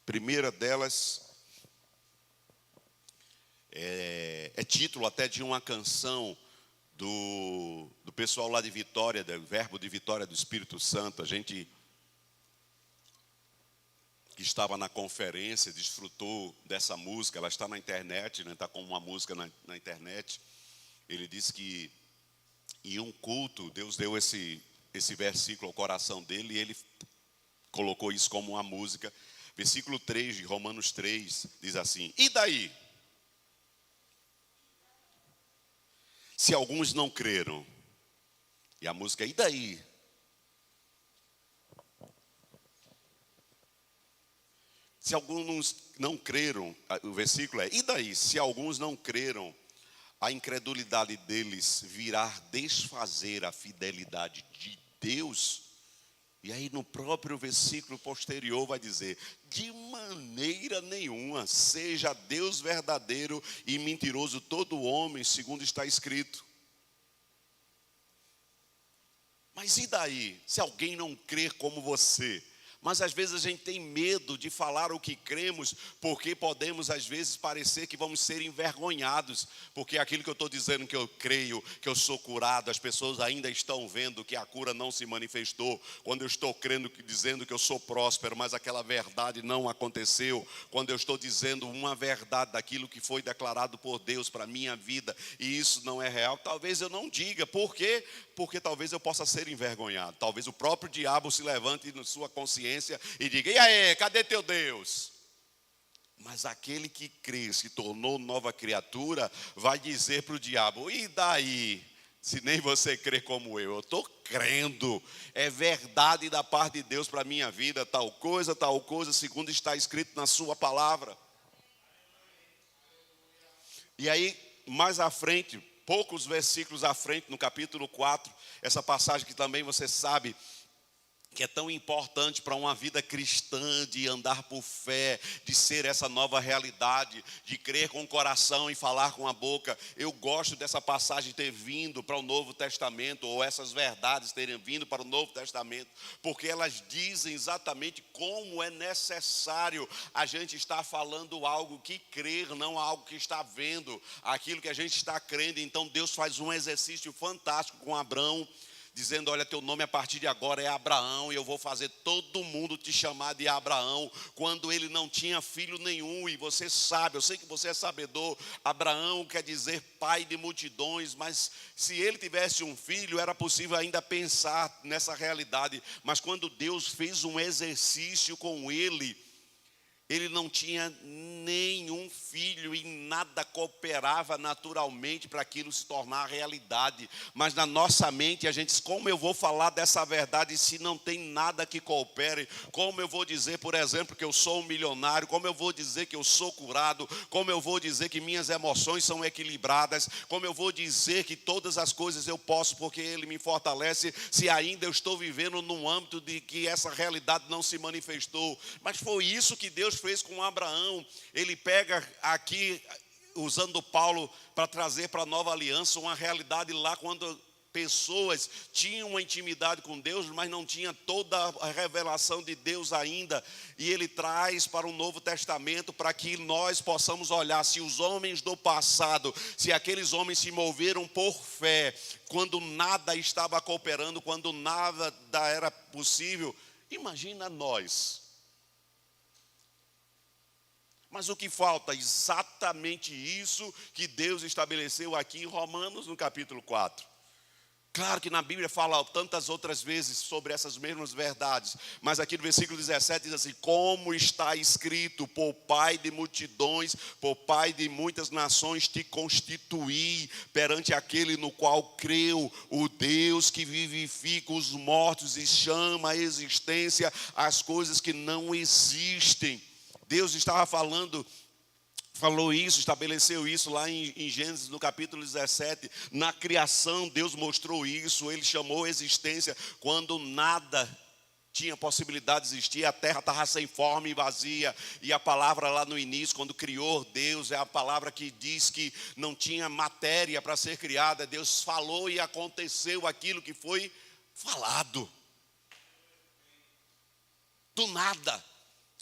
Primeira delas é título até de uma canção do pessoal lá de Vitória, do Verbo de Vitória do Espírito Santo. A gente que estava na conferência desfrutou dessa música. Ela está na internet, né? Está como uma música na internet. Ele disse que em um culto Deus deu esse versículo ao coração dele e ele colocou isso como uma música. Versículo 3 de Romanos 3 diz assim: e daí? Se alguns não creram. E a música é: e daí? Se alguns não creram, o versículo é: e daí? Se alguns não creram, a incredulidade deles virá desfazer a fidelidade de Deus. E aí no próprio versículo posterior vai dizer: de maneira nenhuma, seja Deus verdadeiro e mentiroso todo homem, segundo está escrito. Mas e daí, se alguém não crer como você? Mas às vezes a gente tem medo de falar o que cremos, porque podemos às vezes parecer que vamos ser envergonhados, porque aquilo que eu estou dizendo que eu creio, que eu sou curado, as pessoas ainda estão vendo que a cura não se manifestou. Quando eu estou crendo, dizendo que eu sou próspero, mas aquela verdade não aconteceu. Quando eu estou dizendo uma verdade daquilo que foi declarado por Deus para a minha vida, e isso não é real, talvez eu não diga. Por quê? Porque talvez eu possa ser envergonhado. Talvez o próprio diabo se levante na sua consciência e diga: e aí, cadê teu Deus? Mas aquele que crê, se tornou nova criatura, vai dizer para o diabo: e daí? Se nem você crê como eu estou crendo, é verdade da parte de Deus para a minha vida, tal coisa, segundo está escrito na sua palavra. E aí, mais à frente, poucos versículos à frente, no capítulo 4, essa passagem que também você sabe, que é tão importante para uma vida cristã, de andar por fé, de ser essa nova realidade, de crer com o coração e falar com a boca. Eu gosto dessa passagem ter vindo para o Novo Testamento, ou essas verdades terem vindo para o Novo Testamento, porque elas dizem exatamente como é necessário a gente estar falando algo que crer, não algo que está vendo, aquilo que a gente está crendo. Então Deus faz um exercício fantástico com Abraão, dizendo: olha, teu nome a partir de agora é Abraão, e eu vou fazer todo mundo te chamar de Abraão. Quando ele não tinha filho nenhum, e você sabe, eu sei que você é sabedor, Abraão quer dizer pai de multidões, mas se ele tivesse um filho, era possível ainda pensar nessa realidade. Mas quando Deus fez um exercício com ele não tinha nenhum filho e nada cooperava naturalmente para aquilo se tornar realidade. Mas na nossa mente a gente diz: como eu vou falar dessa verdade se não tem nada que coopere? Como eu vou dizer, por exemplo, que eu sou um milionário? Como eu vou dizer que eu sou curado? Como eu vou dizer que minhas emoções são equilibradas? Como eu vou dizer que todas as coisas eu posso porque Ele me fortalece, se ainda eu estou vivendo num âmbito de que essa realidade não se manifestou? Mas foi isso que Deus fez com Abraão. Ele pega aqui, usando Paulo para trazer para a nova aliança uma realidade lá quando pessoas tinham uma intimidade com Deus, mas não tinha toda a revelação de Deus ainda. E ele traz para o Novo Testamento para que nós possamos olhar se os homens do passado, se aqueles homens se moveram por fé, quando nada estava cooperando, quando nada era possível, imagina nós. Mas o que falta? Exatamente isso que Deus estabeleceu aqui em Romanos, no capítulo 4. Claro que na Bíblia fala tantas outras vezes sobre essas mesmas verdades, mas aqui no versículo 17 diz assim: como está escrito, por pai de multidões, por pai de muitas nações te constituí perante aquele no qual creu, o Deus que vivifica os mortos e chama à existência as coisas que não existem. Deus estava falou isso, estabeleceu isso lá em Gênesis, no capítulo 17. Na criação, Deus mostrou isso. Ele chamou a existência quando nada tinha possibilidade de existir. A terra estava sem forma e vazia. E a palavra lá no início, quando criou Deus, é a palavra que diz que não tinha matéria para ser criada. Deus falou e aconteceu aquilo que foi falado. Do nada.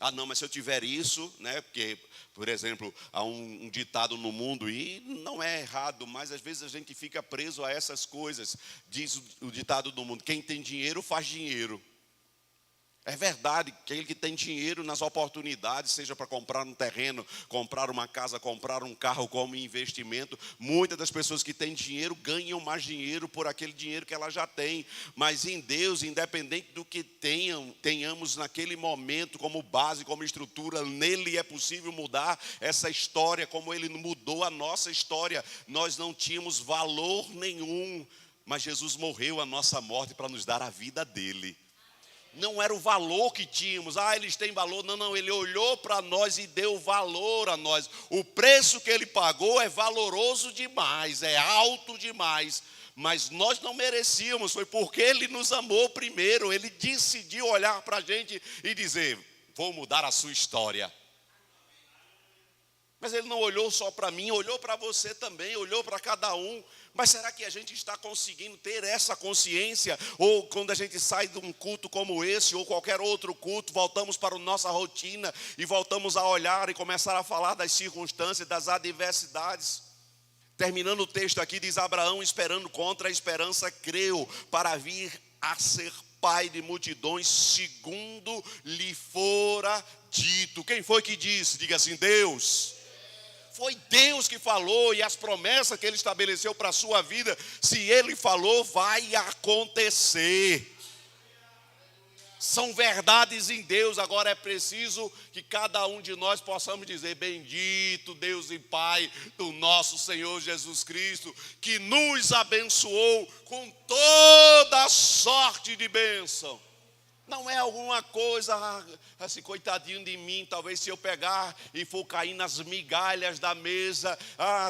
Ah, não, mas se eu tiver isso, né? Porque, por exemplo, há um ditado no mundo, e não é errado, mas às vezes a gente fica preso a essas coisas. Diz o ditado do mundo: quem tem dinheiro faz dinheiro. É verdade, aquele que tem dinheiro nas oportunidades, seja para comprar um terreno, comprar uma casa, comprar um carro como investimento, muitas das pessoas que têm dinheiro ganham mais dinheiro por aquele dinheiro que ela já tem. Mas em Deus, independente do que tenhamos naquele momento como base, como estrutura, nele é possível mudar essa história como ele mudou a nossa história. Nós não tínhamos valor nenhum, mas Jesus morreu a nossa morte para nos dar a vida dele. Não era o valor que tínhamos, eles têm valor. Não, ele olhou para nós e deu valor a nós. O preço que ele pagou é valoroso demais, é alto demais. Mas nós não merecíamos, foi porque ele nos amou primeiro. Ele decidiu olhar para a gente e dizer: vou mudar a sua história. Mas ele não olhou só para mim, olhou para você também, olhou para cada um. Mas será que a gente está conseguindo ter essa consciência? Ou quando a gente sai de um culto como esse, ou qualquer outro culto, voltamos para a nossa rotina e voltamos a olhar e começar a falar das circunstâncias, das adversidades. Terminando o texto aqui, diz: Abraão, esperando contra a esperança, creu para vir a ser pai de multidões, segundo lhe fora dito. Quem foi que disse? Diga assim: Deus. Foi Deus que falou, e as promessas que ele estabeleceu para a sua vida, se ele falou, vai acontecer. São verdades em Deus. Agora é preciso que cada um de nós possamos dizer: bendito Deus e Pai do nosso Senhor Jesus Cristo, que nos abençoou com toda sorte de bênção. Não é alguma coisa assim, coitadinho de mim, talvez se eu pegar e for cair nas migalhas da mesa,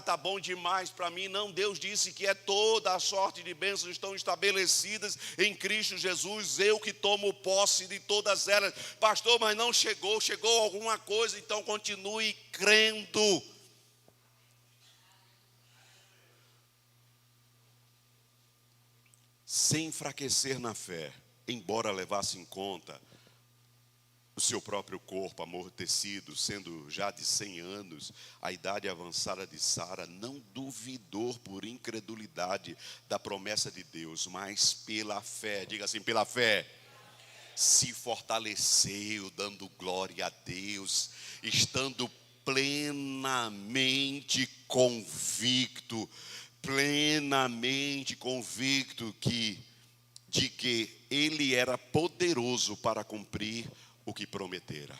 tá bom demais para mim. Não, Deus disse que é toda a sorte de bênçãos estão estabelecidas em Cristo Jesus. Eu que tomo posse de todas elas. Pastor, mas não chegou alguma coisa, então continue crendo. Sem enfraquecer na fé. Embora levasse em conta o seu próprio corpo amortecido, sendo já de 100 anos, a idade avançada de Sara, não duvidou por incredulidade da promessa de Deus, mas pela fé, diga assim, pela fé, se fortaleceu, dando glória a Deus, estando plenamente convicto de que ele era poderoso para cumprir o que prometera.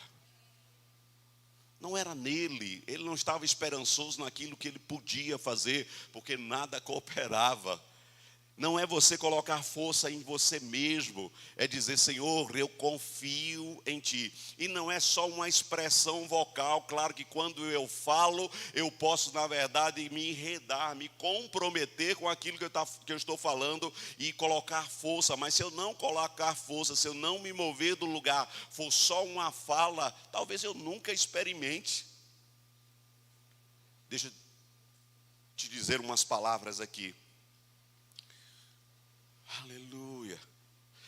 Não era nele, ele não estava esperançoso naquilo que ele podia fazer, porque nada cooperava. Não é você colocar força em você mesmo, é dizer: Senhor, eu confio em Ti. E não é só uma expressão vocal. Claro que quando eu falo, eu posso, na verdade, me enredar, me comprometer com aquilo que eu estou falando e colocar força. Mas se eu não colocar força, se eu não me mover do lugar, for só uma fala, talvez eu nunca experimente. Deixa eu te dizer umas palavras aqui. Aleluia.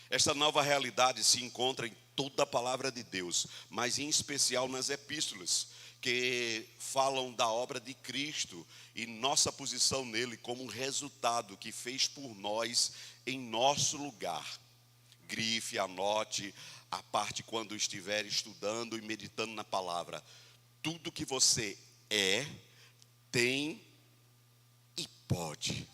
Esta nova realidade se encontra em toda a palavra de Deus, mas em especial nas epístolas, que falam da obra de Cristo e nossa posição nele como um resultado que fez por nós em nosso lugar. Grife, anote a parte quando estiver estudando e meditando na palavra. Tudo que você é, tem e pode.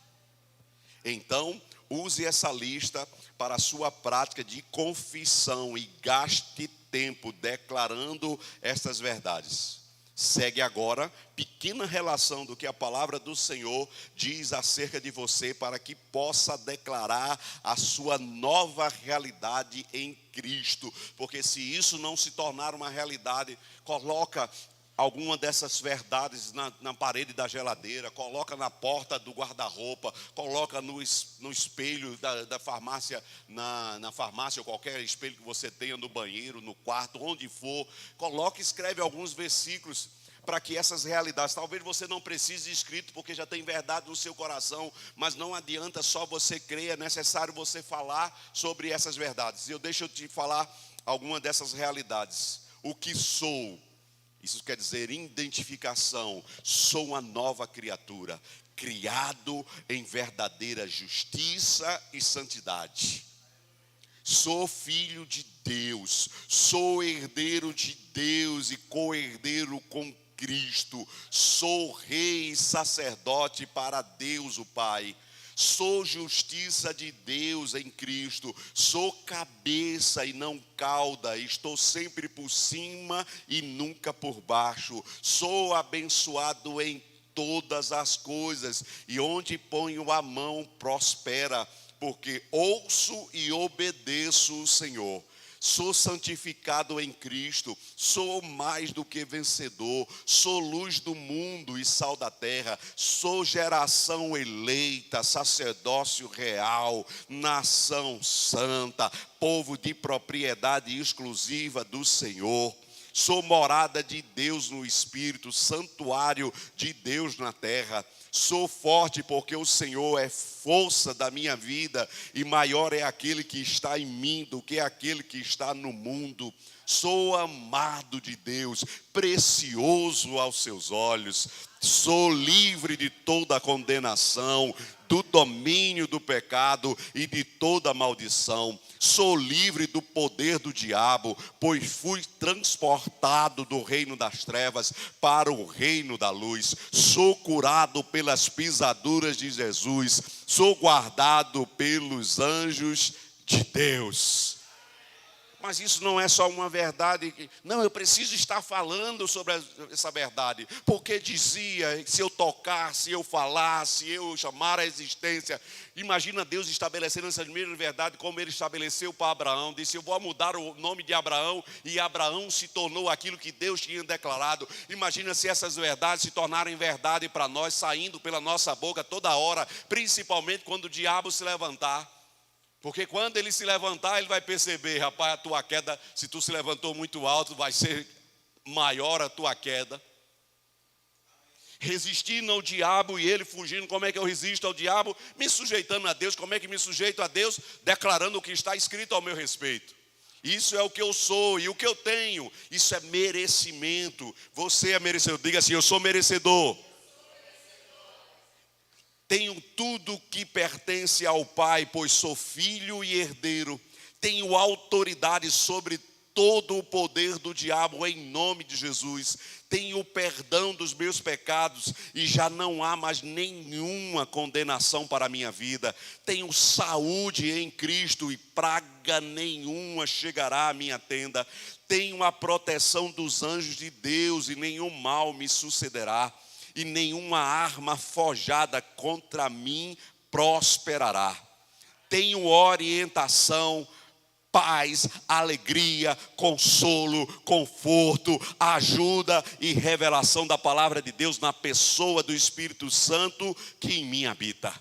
Então, use essa lista para a sua prática de confissão e gaste tempo declarando estas verdades. Segue agora pequena relação do que a palavra do Senhor diz acerca de você, para que possa declarar a sua nova realidade em Cristo. Porque se isso não se tornar uma realidade, coloca alguma dessas verdades na parede da geladeira, coloca na porta do guarda-roupa, coloca no espelho da farmácia, na farmácia, ou qualquer espelho que você tenha no banheiro, no quarto, onde for. Coloca e escreve alguns versículos para que essas realidades, talvez você não precise escrito, porque já tem verdade no seu coração, mas não adianta só você crer, é necessário você falar sobre essas verdades. E deixa eu te falar alguma dessas realidades. O que sou, isso quer dizer identificação. Sou uma nova criatura, criado em verdadeira justiça e santidade. Sou filho de Deus, sou herdeiro de Deus e co-herdeiro com Cristo. Sou rei e sacerdote para Deus o Pai. Sou justiça de Deus em Cristo. Sou cabeça e não cauda. Estou sempre por cima e nunca por baixo. Sou abençoado em todas as coisas, e onde ponho a mão prospera, porque ouço e obedeço o Senhor. Sou santificado em Cristo, sou mais do que vencedor, sou luz do mundo e sal da terra, sou geração eleita, sacerdócio real, nação santa, povo de propriedade exclusiva do Senhor. Sou morada de Deus no Espírito, santuário de Deus na terra. Sou forte porque o Senhor é força da minha vida, e maior é aquele que está em mim do que aquele que está no mundo. Sou amado de Deus, precioso aos seus olhos. Sou livre de toda condenação, do domínio do pecado e de toda maldição. Sou livre do poder do diabo, pois fui transportado do reino das trevas para o reino da luz. Sou curado pelas pisaduras de Jesus. Sou guardado pelos anjos de Deus. Mas isso não é só uma verdade. Não, eu preciso estar falando sobre essa verdade. Porque dizia, se eu tocar, se eu falar, se eu chamar a existência. Imagina Deus estabelecendo essas mesmas verdades como Ele estabeleceu para Abraão. Disse, eu vou mudar o nome de Abraão, e Abraão se tornou aquilo que Deus tinha declarado. Imagina se essas verdades se tornarem verdade para nós, saindo pela nossa boca toda hora, principalmente quando o diabo se levantar. Porque quando ele se levantar, ele vai perceber, rapaz, a tua queda, se tu se levantou muito alto, vai ser maior a tua queda. Resistindo ao diabo e ele fugindo, como é que eu resisto ao diabo? Me sujeitando a Deus. Como é que me sujeito a Deus? Declarando o que está escrito ao meu respeito. Isso é o que eu sou e o que eu tenho. Isso é merecimento. Você é merecedor. Diga assim, eu sou merecedor. Tenho tudo que pertence ao Pai, pois sou filho e herdeiro. Tenho autoridade sobre todo o poder do diabo em nome de Jesus. Tenho o perdão dos meus pecados e já não há mais nenhuma condenação para a minha vida. Tenho saúde em Cristo e praga nenhuma chegará à minha tenda. Tenho a proteção dos anjos de Deus e nenhum mal me sucederá. E nenhuma arma forjada contra mim prosperará. Tenho orientação, paz, alegria, consolo, conforto, ajuda e revelação da palavra de Deus na pessoa do Espírito Santo que em mim habita.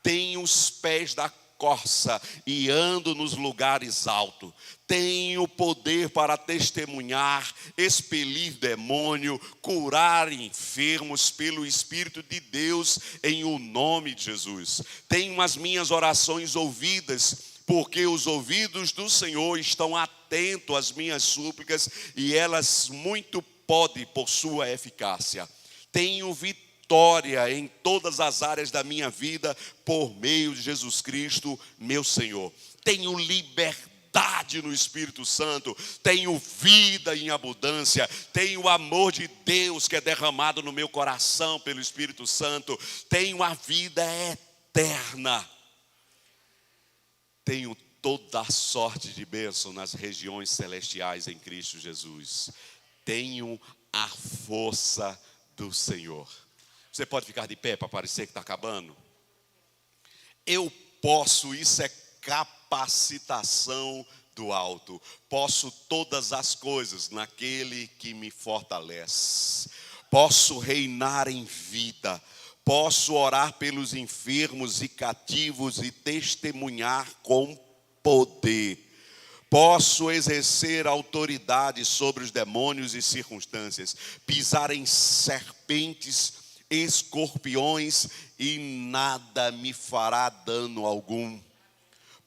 Tenho os pés da corça e ando nos lugares altos. Tenho poder para testemunhar, expelir demônio, curar enfermos pelo Espírito de Deus em o nome de Jesus. Tenho as minhas orações ouvidas, porque os ouvidos do Senhor estão atentos às minhas súplicas e elas muito podem por sua eficácia. Tenho vitória em todas as áreas da minha vida por meio de Jesus Cristo, meu Senhor. Tenho liberdade no Espírito Santo, tenho vida em abundância, tenho o amor de Deus que é derramado no meu coração pelo Espírito Santo, tenho a vida eterna. tenho toda a sorte de bênção nas regiões celestiais em Cristo Jesus. Tenho a força do Senhor. Você pode ficar de pé para parecer que está acabando? Eu posso, isso é capacitação do alto. Posso todas as coisas naquele que me fortalece. Posso reinar em vida. Posso orar pelos enfermos e cativos e testemunhar com poder. Posso exercer autoridade sobre os demônios e circunstâncias. Pisar em serpentes, escorpiões e nada me fará dano algum.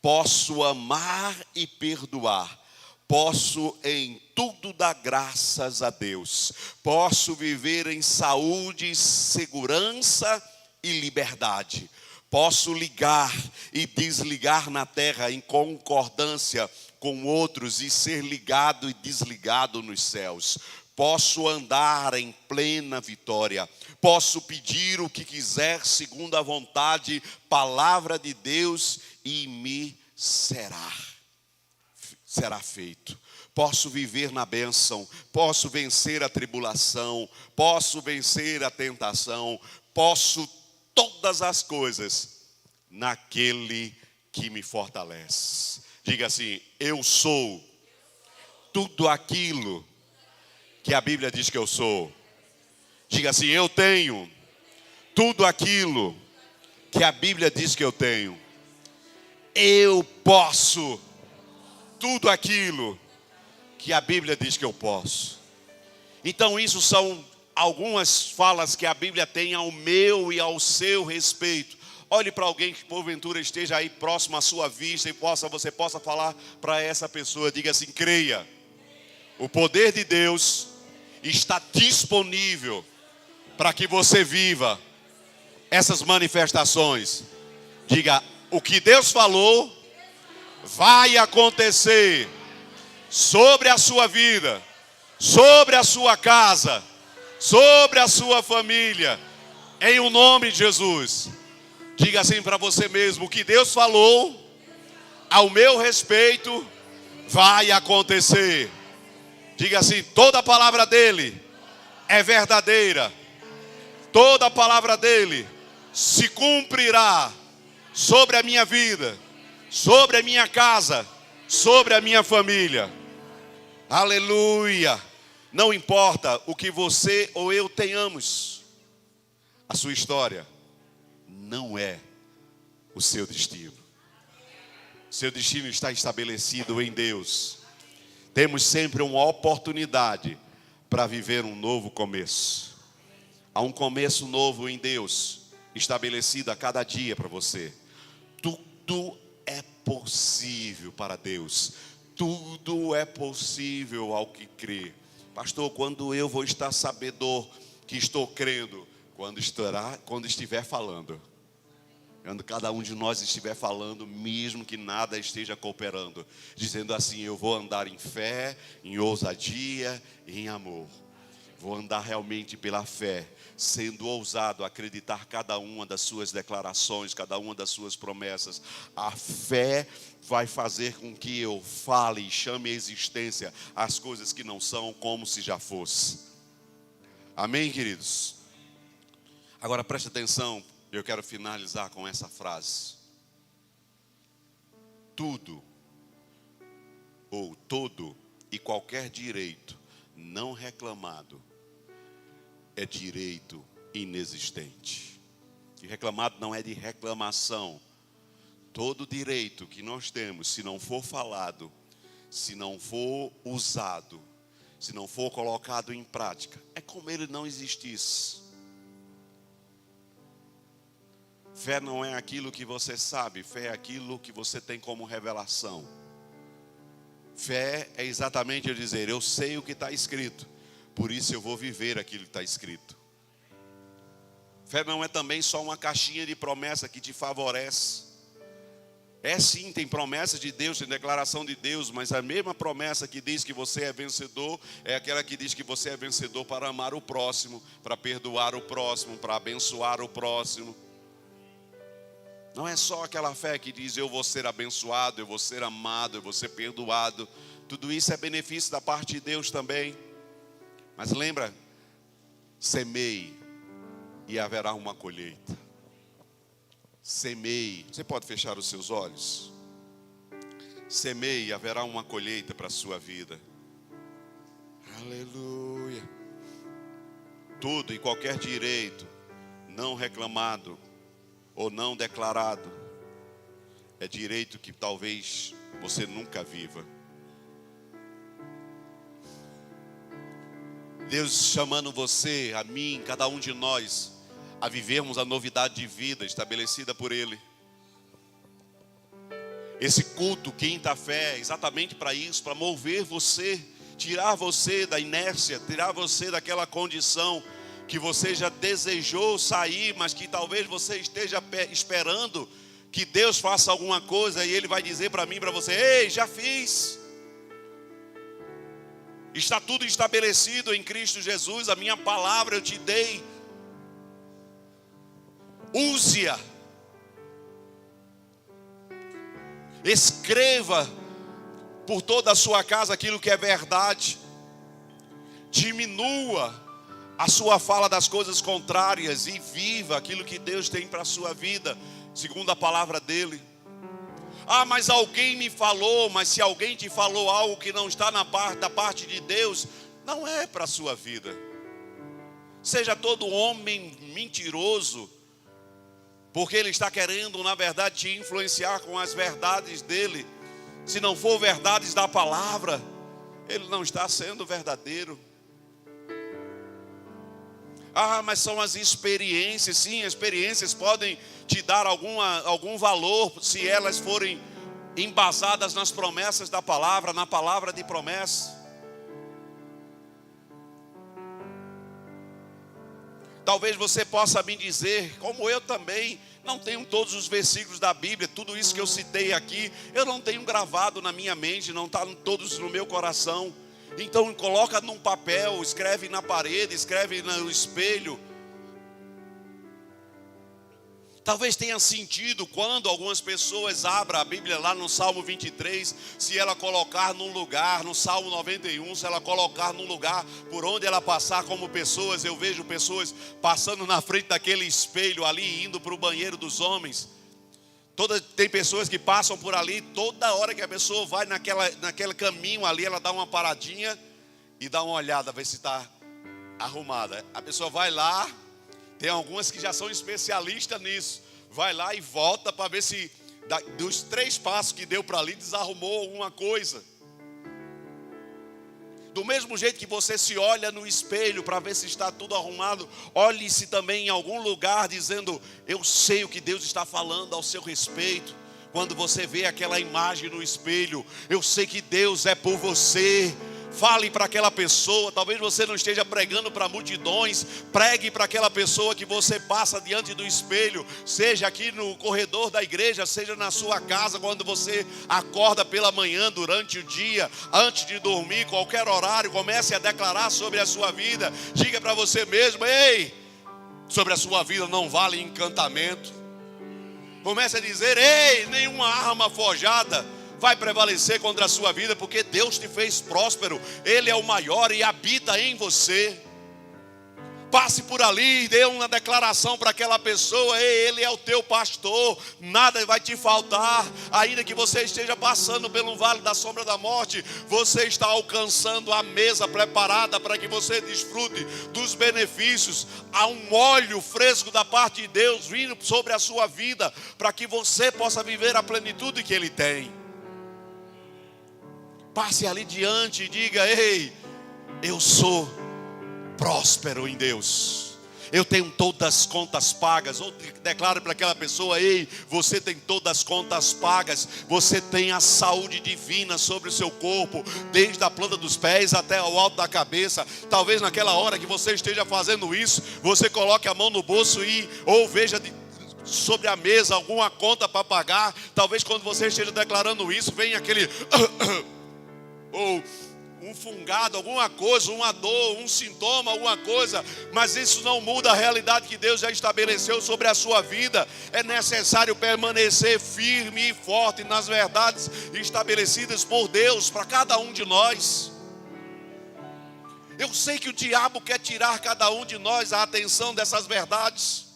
Posso amar e perdoar. Posso em tudo dar graças a Deus. Posso viver em saúde, segurança e liberdade. Posso ligar e desligar na terra em concordância com outros e ser ligado e desligado nos céus. Posso andar em plena vitória. Posso pedir o que quiser segundo a vontade, palavra de Deus, e me será feito. Posso viver na bênção, posso vencer a tribulação, posso vencer a tentação, posso todas as coisas naquele que me fortalece. Diga assim: eu sou tudo aquilo que a Bíblia diz que eu sou. Diga assim: eu tenho tudo aquilo que a Bíblia diz que eu tenho. Eu posso tudo aquilo que a Bíblia diz que eu posso. Então isso são algumas falas que a Bíblia tem ao meu e ao seu respeito. Olhe para alguém que porventura esteja aí próximo à sua vista e você possa falar para essa pessoa. Diga assim: creia, o poder de Deus está disponível para que você viva essas manifestações. Diga: o que Deus falou vai acontecer sobre a sua vida, sobre a sua casa, sobre a sua família, em o nome de Jesus. Diga assim para você mesmo: o que Deus falou ao meu respeito vai acontecer. Diga assim: toda a palavra dele é verdadeira. Toda a palavra dele se cumprirá sobre a minha vida, sobre a minha casa, sobre a minha família. Aleluia. Não importa o que você ou eu tenhamos, a sua história não é o seu destino. Seu destino está estabelecido em Deus. Temos sempre uma oportunidade para viver um novo começo. Há um começo novo em Deus, estabelecido a cada dia para você. Tudo é possível para Deus. Tudo é possível ao que crê. Pastor, quando eu vou estar sabedor que estou crendo? Quando estiver falando. Quando cada um de nós estiver falando, mesmo que nada esteja cooperando, dizendo assim: eu vou andar em fé, em ousadia e em amor. Vou andar realmente pela fé, sendo ousado a acreditar cada uma das suas declarações, cada uma das suas promessas. A fé vai fazer com que eu fale e chame à existência as coisas que não são como se já fosse. Amém, queridos? Agora preste atenção, eu quero finalizar com essa frase. Tudo, ou todo e qualquer direito não reclamado é direito inexistente. E reclamado não é de reclamação. Todo direito que nós temos, se não for falado, se não for usado, se não for colocado em prática, é como ele não existisse. Fé não é aquilo que você sabe, fé é aquilo que você tem como revelação. Fé é exatamente eu dizer: eu sei o que está escrito, por isso eu vou viver aquilo que está escrito. Fé não é também só uma caixinha de promessa que te favorece. É sim, tem promessa de Deus, tem declaração de Deus, mas a mesma promessa que diz que você é vencedor é aquela que diz que você é vencedor para amar o próximo, para perdoar o próximo, para abençoar o próximo. Não é só aquela fé que diz eu vou ser abençoado, eu vou ser amado, eu vou ser perdoado. Tudo isso é benefício da parte de Deus também. Mas lembra, semeie e haverá uma colheita. Semeie. Você pode fechar os seus olhos? Semeie e haverá uma colheita para a sua vida. Aleluia. Tudo e qualquer direito não reclamado ou não declarado é direito que talvez você nunca viva. Deus chamando você, a mim, cada um de nós, a vivermos a novidade de vida estabelecida por Ele. Esse culto, quinta-fé, é exatamente para isso, para mover você, tirar você da inércia, tirar você daquela condição que você já desejou sair, mas que talvez você esteja esperando que Deus faça alguma coisa e Ele vai dizer para mim, para você: ei, já fiz. Está tudo estabelecido em Cristo Jesus, a minha palavra eu te dei. Use-a. Escreva por toda a sua casa aquilo que é verdade. Diminua a sua fala das coisas contrárias e viva aquilo que Deus tem para a sua vida, segundo a palavra dele. Ah, mas alguém me falou. Mas se alguém te falou algo que não está da parte de Deus, não é para a sua vida. Seja todo homem mentiroso, porque ele está querendo, na verdade, te influenciar com as verdades dele. Se não for verdades da palavra, ele não está sendo verdadeiro. Ah, mas são as experiências. Sim, as experiências podem te dar algum valor, se elas forem embasadas nas promessas da palavra, na palavra de promessa. Talvez você possa me dizer, como eu também não tenho todos os versículos da Bíblia, tudo isso que eu citei aqui, eu não tenho gravado na minha mente, não está todos no meu coração. Então coloca num papel, escreve na parede, escreve no espelho. Talvez tenha sentido quando algumas pessoas abram a Bíblia lá no Salmo 23, se ela colocar num lugar, no Salmo 91, se ela colocar num lugar por onde ela passar como pessoas. Eu vejo pessoas passando na frente daquele espelho ali, indo para o banheiro dos homens. Tem pessoas que passam por ali, toda hora que a pessoa vai naquele caminho ali, ela dá uma paradinha e dá uma olhada, ver se está arrumada. A pessoa vai lá, tem algumas que já são especialistas nisso, vai lá e volta para ver se dos 3 passos que deu para ali, desarrumou alguma coisa. Do mesmo jeito que você se olha no espelho para ver se está tudo arrumado, olhe-se também em algum lugar dizendo: eu sei o que Deus está falando ao seu respeito. Quando você vê aquela imagem no espelho, eu sei que Deus é por você. Fale para aquela pessoa. Talvez você não esteja pregando para multidões, pregue para aquela pessoa que você passa diante do espelho, seja aqui no corredor da igreja, seja na sua casa, quando você acorda pela manhã, durante o dia, antes de dormir, qualquer horário, comece a declarar sobre a sua vida. Diga para você mesmo: ei, sobre a sua vida não vale encantamento. Comece a dizer: ei, nenhuma arma forjada vai prevalecer contra a sua vida, porque Deus te fez próspero. Ele é o maior e habita em você. Passe por ali e dê uma declaração para aquela pessoa: ei, Ele é o teu pastor, nada vai te faltar. Ainda que você esteja passando pelo vale da sombra da morte, você está alcançando a mesa preparada para que você desfrute dos benefícios. Há um óleo fresco da parte de Deus vindo sobre a sua vida, para que você possa viver a plenitude que Ele tem. Passe ali diante e diga: ei, eu sou próspero em Deus. Eu tenho todas as contas pagas. Ou declare para aquela pessoa: ei, você tem todas as contas pagas. Você tem a saúde divina sobre o seu corpo, desde a planta dos pés até o alto da cabeça. Talvez naquela hora que você esteja fazendo isso, você coloque a mão no bolso ou veja sobre a mesa alguma conta para pagar. Talvez quando você esteja declarando isso, venha aquele ou um um fungado, alguma coisa, uma dor, um sintoma, alguma coisa, mas isso não muda a realidade que Deus já estabeleceu sobre a sua vida. É necessário permanecer firme e forte nas verdades estabelecidas por Deus para cada um de nós. Eu sei que o diabo quer tirar cada um de nós a atenção dessas verdades.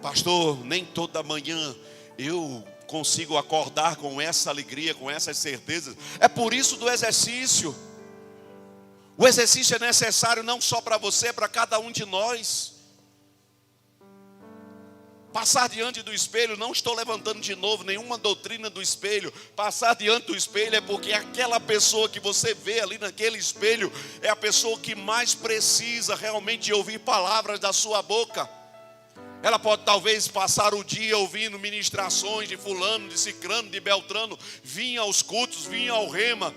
Pastor, nem toda manhã eu consigo acordar com essa alegria, com essas certezas. É por isso do exercício. O exercício é necessário não só para você, para cada um de nós. Passar diante do espelho, não estou levantando de novo nenhuma doutrina do espelho. Passar diante do espelho é porque aquela pessoa que você vê ali naquele espelho é a pessoa que mais precisa realmente ouvir palavras da sua boca. Ela pode talvez passar o dia ouvindo ministrações de fulano, de cicrano, de beltrano, vinha aos cultos, vinha ao rema,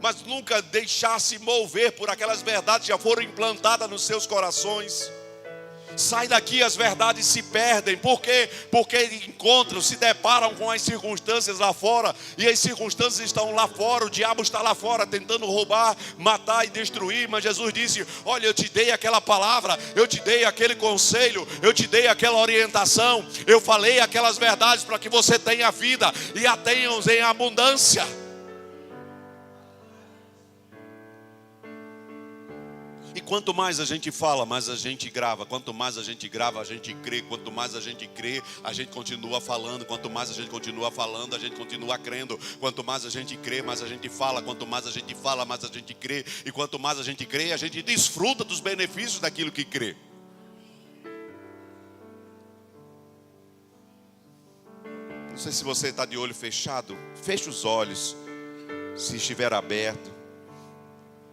mas nunca deixar-se mover por aquelas verdades que já foram implantadas nos seus corações. Sai daqui, as verdades se perdem. Por quê? Porque encontram, se deparam com as circunstâncias lá fora. E as circunstâncias estão lá fora. O diabo está lá fora tentando roubar, matar e destruir. Mas Jesus disse: olha, eu te dei aquela palavra, eu te dei aquele conselho, eu te dei aquela orientação, eu falei aquelas verdades para que você tenha vida e a tenham em abundância. E quanto mais a gente fala, mais a gente grava. Quanto mais a gente grava, a gente crê. Quanto mais a gente crê, a gente continua falando. Quanto mais a gente continua falando, a gente continua crendo. Quanto mais a gente crê, mais a gente fala. Quanto mais a gente fala, mais a gente crê. E quanto mais a gente crê, a gente desfruta dos benefícios daquilo que crê. Não sei se você está de olho fechado. Feche os olhos, se estiver aberto.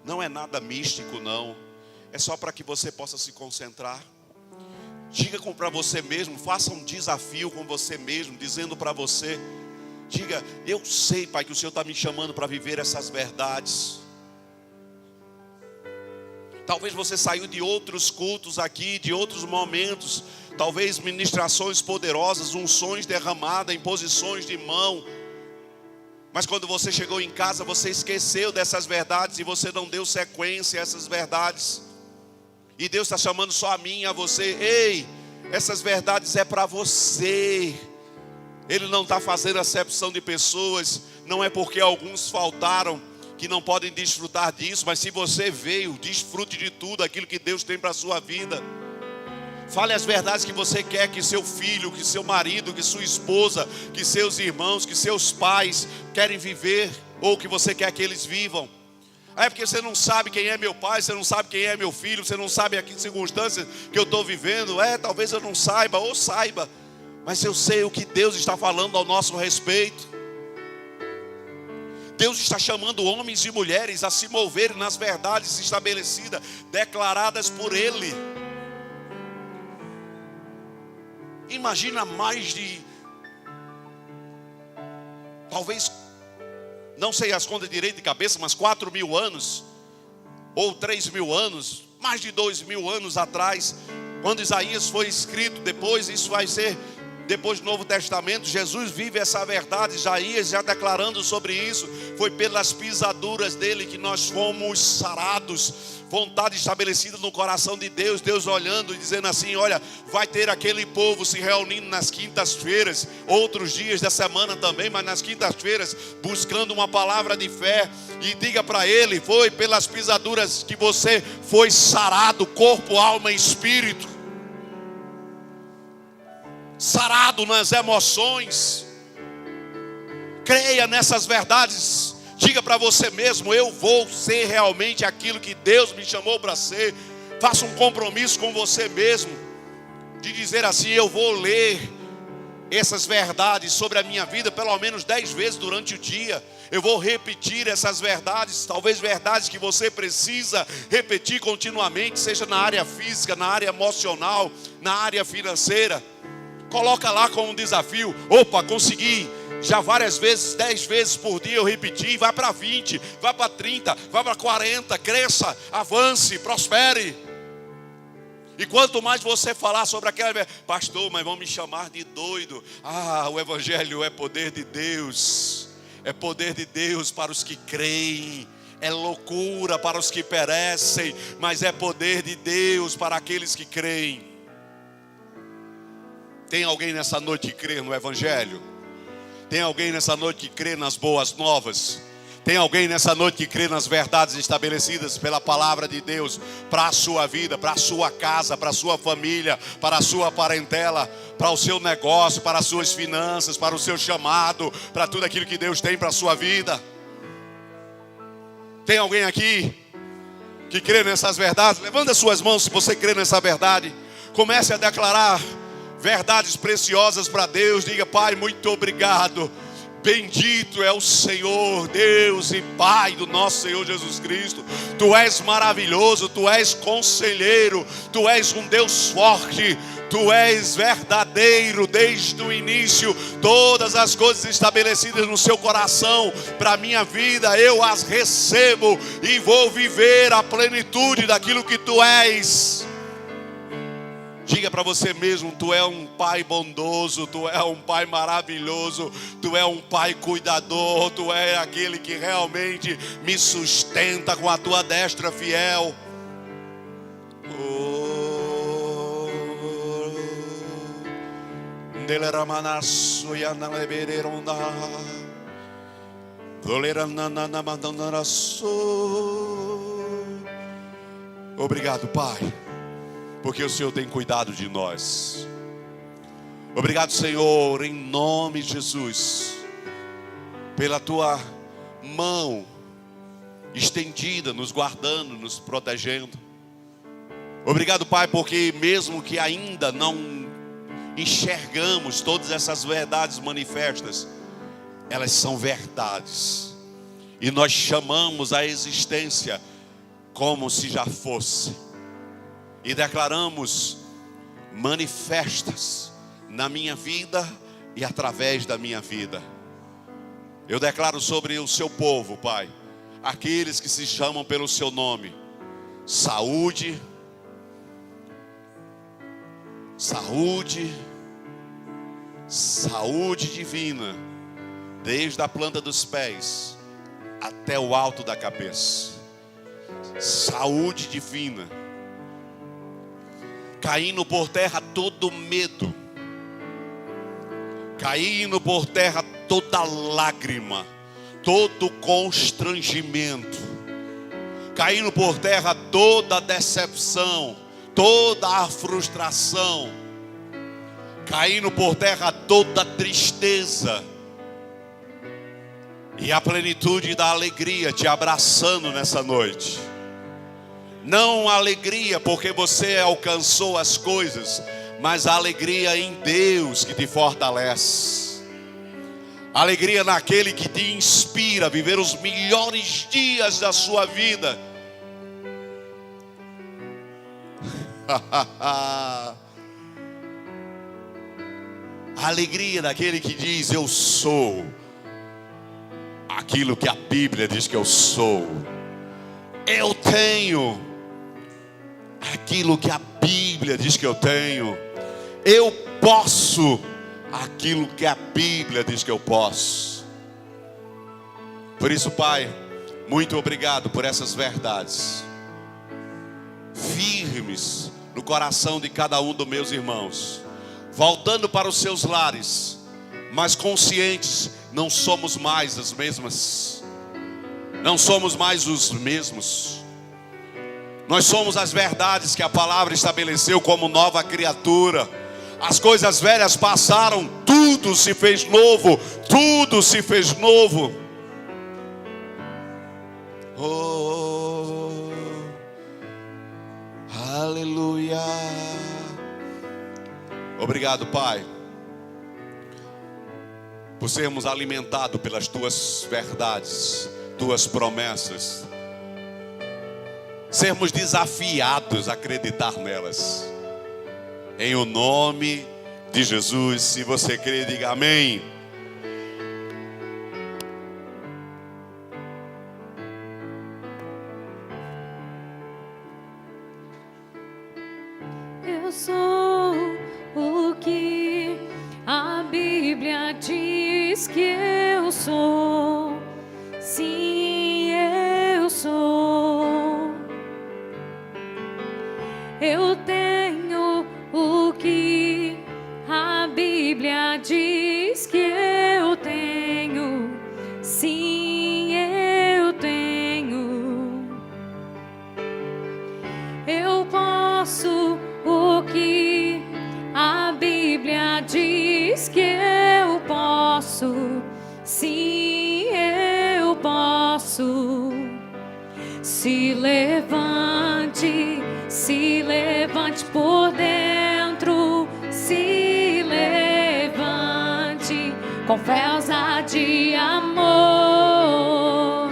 Não é nada místico, não. É só para que você possa se concentrar. Diga para você mesmo, faça um desafio com você mesmo, dizendo para você, diga: eu sei, Pai, que o Senhor está me chamando para viver essas verdades. Talvez você saiu de outros cultos aqui, de outros momentos, talvez ministrações poderosas, unções derramadas, imposições de mão. Mas quando você chegou em casa, você esqueceu dessas verdades e você não deu sequência a essas verdades. E Deus está chamando só a mim e a você. Ei, essas verdades é para você. Ele não está fazendo acepção de pessoas. Não é porque alguns faltaram que não podem desfrutar disso. Mas se você veio, desfrute de tudo aquilo que Deus tem para a sua vida. Fale as verdades que você quer que seu filho, que seu marido, que sua esposa, que seus irmãos, que seus pais querem viver, ou que você quer que eles vivam. É porque você não sabe quem é meu pai, você não sabe quem é meu filho, você não sabe aqui circunstâncias que eu estou vivendo. Talvez eu não saiba, ou saiba, mas eu sei o que Deus está falando ao nosso respeito. Deus está chamando homens e mulheres a se moverem nas verdades estabelecidas, declaradas por Ele. Imagina mais de, talvez, não sei as contas direito de cabeça, mas 4.000 anos, ou 3.000 anos, mais de 2.000 anos atrás, quando Isaías foi escrito. Depois, isso vai ser depois do Novo Testamento. Jesus vive essa verdade, Isaías já declarando sobre isso. Foi pelas pisaduras dele que nós fomos sarados. Vontade estabelecida no coração de Deus. Deus olhando e dizendo assim: olha, vai ter aquele povo se reunindo nas quintas-feiras, outros dias da semana também, mas nas quintas-feiras, buscando uma palavra de fé. E diga para ele: foi pelas pisaduras que você foi sarado, corpo, alma e espírito. Sarado nas emoções. Creia nessas verdades. Diga para você mesmo: eu vou ser realmente aquilo que Deus me chamou para ser. Faça um compromisso com você mesmo, de dizer assim: eu vou ler essas verdades sobre a minha vida pelo menos 10 vezes durante o dia. Eu vou repetir essas verdades, talvez verdades que você precisa repetir continuamente, seja na área física, na área emocional, na área financeira. Coloca lá como um desafio: opa, consegui. Já várias vezes, 10 vezes por dia eu repeti. Vai para 20, vai para 30, vai para 40. Cresça, avance, prospere. E quanto mais você falar sobre aquela, pastor, mas vão me chamar de doido. O evangelho é poder de Deus. É poder de Deus para os que creem. É loucura para os que perecem, mas é poder de Deus para aqueles que creem. Tem alguém nessa noite que crê no evangelho? Tem alguém nessa noite que crê nas boas novas? Tem alguém nessa noite que crê nas verdades estabelecidas pela palavra de Deus para a sua vida, para a sua casa, para a sua família, para a sua parentela, para o seu negócio, para as suas finanças, para o seu chamado, para tudo aquilo que Deus tem para a sua vida? Tem alguém aqui que crê nessas verdades? Levanta as suas mãos se você crê nessa verdade. Comece a declarar verdades preciosas para Deus. Diga: Pai, muito obrigado. Bendito é o Senhor, Deus e Pai do nosso Senhor Jesus Cristo. Tu és maravilhoso, Tu és conselheiro, Tu és um Deus forte, Tu és verdadeiro desde o início. Todas as coisas estabelecidas no seu coração para a minha vida, eu as recebo e vou viver a plenitude daquilo que Tu és. Diga para você mesmo: Tu é um Pai bondoso, Tu é um Pai maravilhoso, Tu é um Pai cuidador, Tu é aquele que realmente me sustenta com a Tua destra fiel. Obrigado, Pai, porque o Senhor tem cuidado de nós. Obrigado, Senhor, em nome de Jesus, pela Tua mão estendida, nos guardando, nos protegendo. Obrigado, Pai, porque mesmo que ainda não enxergamos todas essas verdades manifestas, elas são verdades, e nós chamamos a existência como se já fosse, e declaramos manifestas na minha vida e através da minha vida. Eu declaro sobre o seu povo, Pai, aqueles que se chamam pelo seu nome: saúde, saúde, saúde divina, desde a planta dos pés até o alto da cabeça. Saúde divina, caindo por terra todo medo, caindo por terra toda lágrima, todo constrangimento, caindo por terra toda decepção, toda a frustração, caindo por terra toda tristeza, e a plenitude da alegria te abraçando nessa noite. Não a alegria porque você alcançou as coisas, mas a alegria em Deus que te fortalece. Alegria naquele que te inspira a viver os melhores dias da sua vida. A alegria daquele que diz: eu sou aquilo que a Bíblia diz que eu sou. Eu tenho aquilo que a Bíblia diz que eu tenho. Eu posso aquilo que a Bíblia diz que eu posso. Por isso, Pai, muito obrigado por essas verdades firmes no coração de cada um dos meus irmãos, voltando para os seus lares, mas conscientes, não somos mais as mesmas, não somos mais os mesmos. Nós somos as verdades que a palavra estabeleceu como nova criatura. As coisas velhas passaram, tudo se fez novo, tudo se fez novo. Oh, aleluia. Obrigado, Pai, por sermos alimentados pelas Tuas verdades, Tuas promessas, sermos desafiados a acreditar nelas. Em o nome de Jesus, se você crê, diga amém. diz que eu sou. Sim, eu sou. Eu tenho o que a Bíblia diz que eu tenho. Sim, eu tenho. Eu posso o que a Bíblia diz que eu posso. Sim, eu posso. Se levante por dentro, se levante com fé, ousadia e amor.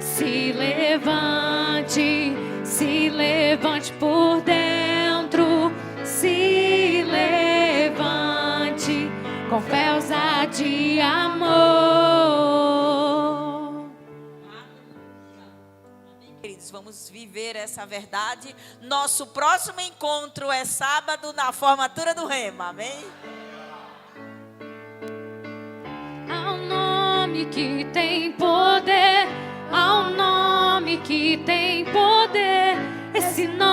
Se levante por dentro, se levante com fé, ousadia e amor. Queridos, vamos viver essa verdade. Nosso próximo encontro é sábado na formatura do Rema, amém? Há um nome que tem poder, há um nome que tem poder. Esse nome